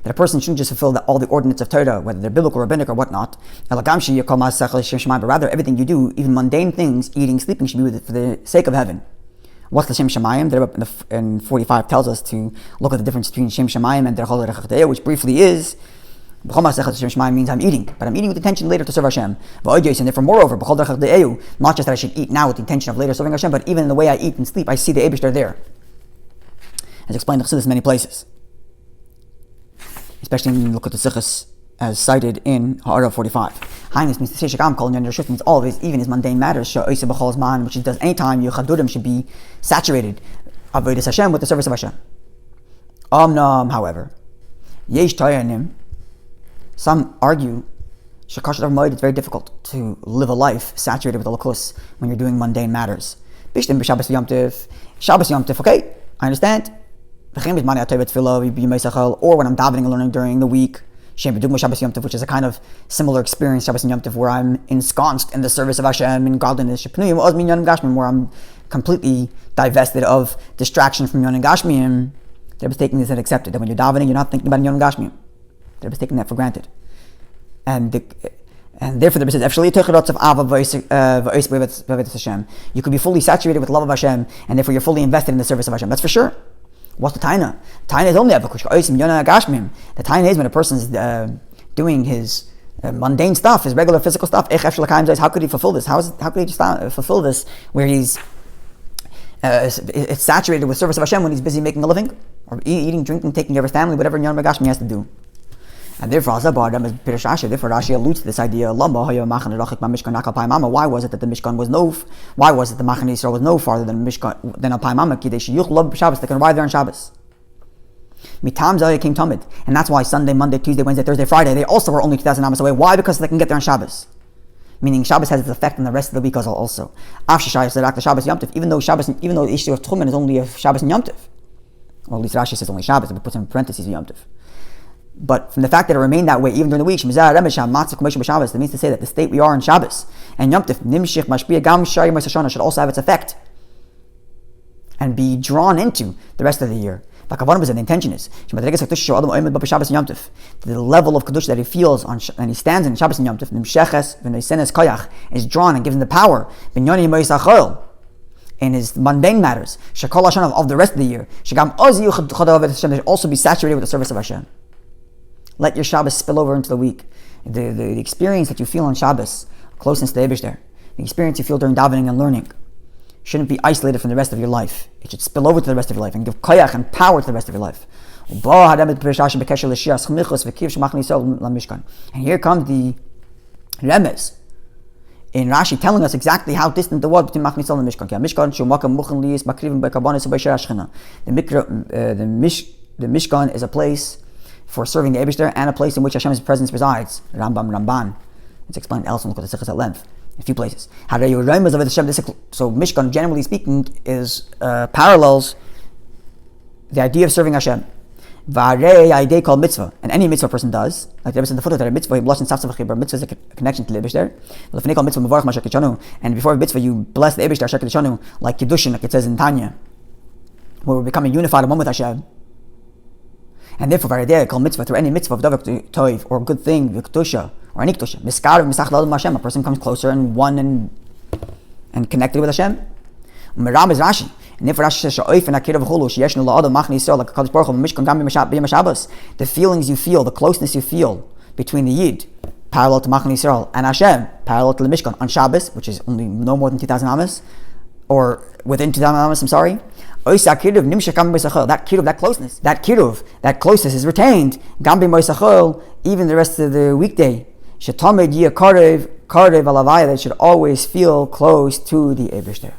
a person shouldn't just fulfill all the ordinance of Torah, whether they're biblical, rabbinic, or whatnot, but rather everything you do, even mundane things, eating, sleeping, should be for the sake of heaven. What's the Shem Shemayim? The Rebbe in 45 tells us to look at the difference between Shem Shemayim and Likkutei, which briefly is, Shem Shemayim means I'm eating, but I'm eating with the intention later to serve Hashem. And therefore, moreover, not just that I should eat now with the intention of later serving Hashem, but even in the way I eat and sleep, I see the Eibishter there. As explained in Chassidus in many places. Especially when you look at the Sichos as cited in Ha'ara 45. Highness means to say Shagam Kol Nyan Rishut means all of his, even his mundane matters, which it does anytime Yuchadurim should be saturated Avodas Hashem with the service of Hashem. However, Yesh Tayanim, some argue it's very difficult to live a life saturated with the Lakkus when you're doing mundane matters. Bishtim b'Shabbos Yom Tov, Shabbos Yom Tov, okay, I understand. Or when I'm davening and learning during the week, which is a kind of similar experience, Shabbos and Yom Tov, where I'm ensconced in the service of Hashem in godliness, where I'm completely divested of distraction from Yon and Gashmiyim. The Rebbe is taking this and accepted that when you're davening, you're not thinking about Yon and Gashmiyim. The Rebbe is taking that for granted. And therefore the Rebbe says, you could be fully saturated with love of Hashem, and therefore you're fully invested in the service of Hashem. That's for sure. What's the taina? Taina is only the taina is when a person's doing his mundane stuff, his regular physical stuff. How could he fulfill this? How could he just fulfill this where he's it's saturated with service of Hashem when he's busy making a living or eating, drinking, taking care of his family, whatever Yon Gashmi has to do. And therefore, Rashi alludes to this idea. Why was it that the Mishkan was why was it the Machane Yisrael was no farther than Mishkan than Alpai Mama? They can arrive there on Shabbos. Came Tamid, and that's why Sunday, Monday, Tuesday, Wednesday, Thursday, Friday they also were only 2,000 amas away. Why? Because they can get there on Shabbos. Meaning Shabbos has its effect on the rest of the week also. Even though the issue of Tchumen is only of Shabbos and Yom Tov, or at least Rashi says only Shabbos, but puts in parentheses Yom Tov. But from the fact that it remained that way even during the week, that means to say that the state we are in Shabbos and Yom Tov should also have its effect and be drawn into the rest of the year. The intention is the level of Kedusha that he feels and he stands in Shabbos and Yom Tov is drawn and gives him the power in his mundane matters of the rest of the year. Should also be saturated with the service of Hashem. Let your Shabbos spill over into the week. The experience that you feel on Shabbos, closeness to the Eibishter, the experience you feel during davening and learning, shouldn't be isolated from the rest of your life. It should spill over to the rest of your life and give koyach and power to the rest of your life. And here comes the Remes in Rashi telling us exactly how distant the was between Machne Yisrael and Mishkan. The Mishkan is a place for serving the Eibishter and a place in which Hashem's presence resides. Ramban. It's explained else in Likkutei Sichos at length. A few places. So Mishkan, generally speaking, is parallels the idea of serving Hashem. Idea called mitzvah, and any mitzvah person does. Like the Rebbe said in the footnote, mitzvah mitzvah is a connection to the Eibishter. And before mitzvah, you bless the Eibishter, like Kiddushin, like it says in Tanya, where we're becoming unified one with Hashem. And therefore, Varadeh called mitzvah through any mitzvah of Davak Toiv or good thing, Kedusha or any Kedusha. Miskar Misach L'Adam Hashem, a person comes closer and one and connected with Hashem. Meram is Rashi, and therefore Rashi says Sha'oif and Akirav Chulu Sheyeshnu L'Adam Machne Yisrael like Hakadosh Baruch Hu Mishkan Gam B'Yom Shabbos. The feelings you feel, the closeness you feel between the Yid, parallel to Machne Yisrael, and Hashem, parallel to the Mishkan on Shabbos, which is only no more than 2,000 amas, or within 2,000 amas. I'm sorry. That kiruv, that closeness is retained. Even the rest of the weekday. That should always feel close to the Eibishter.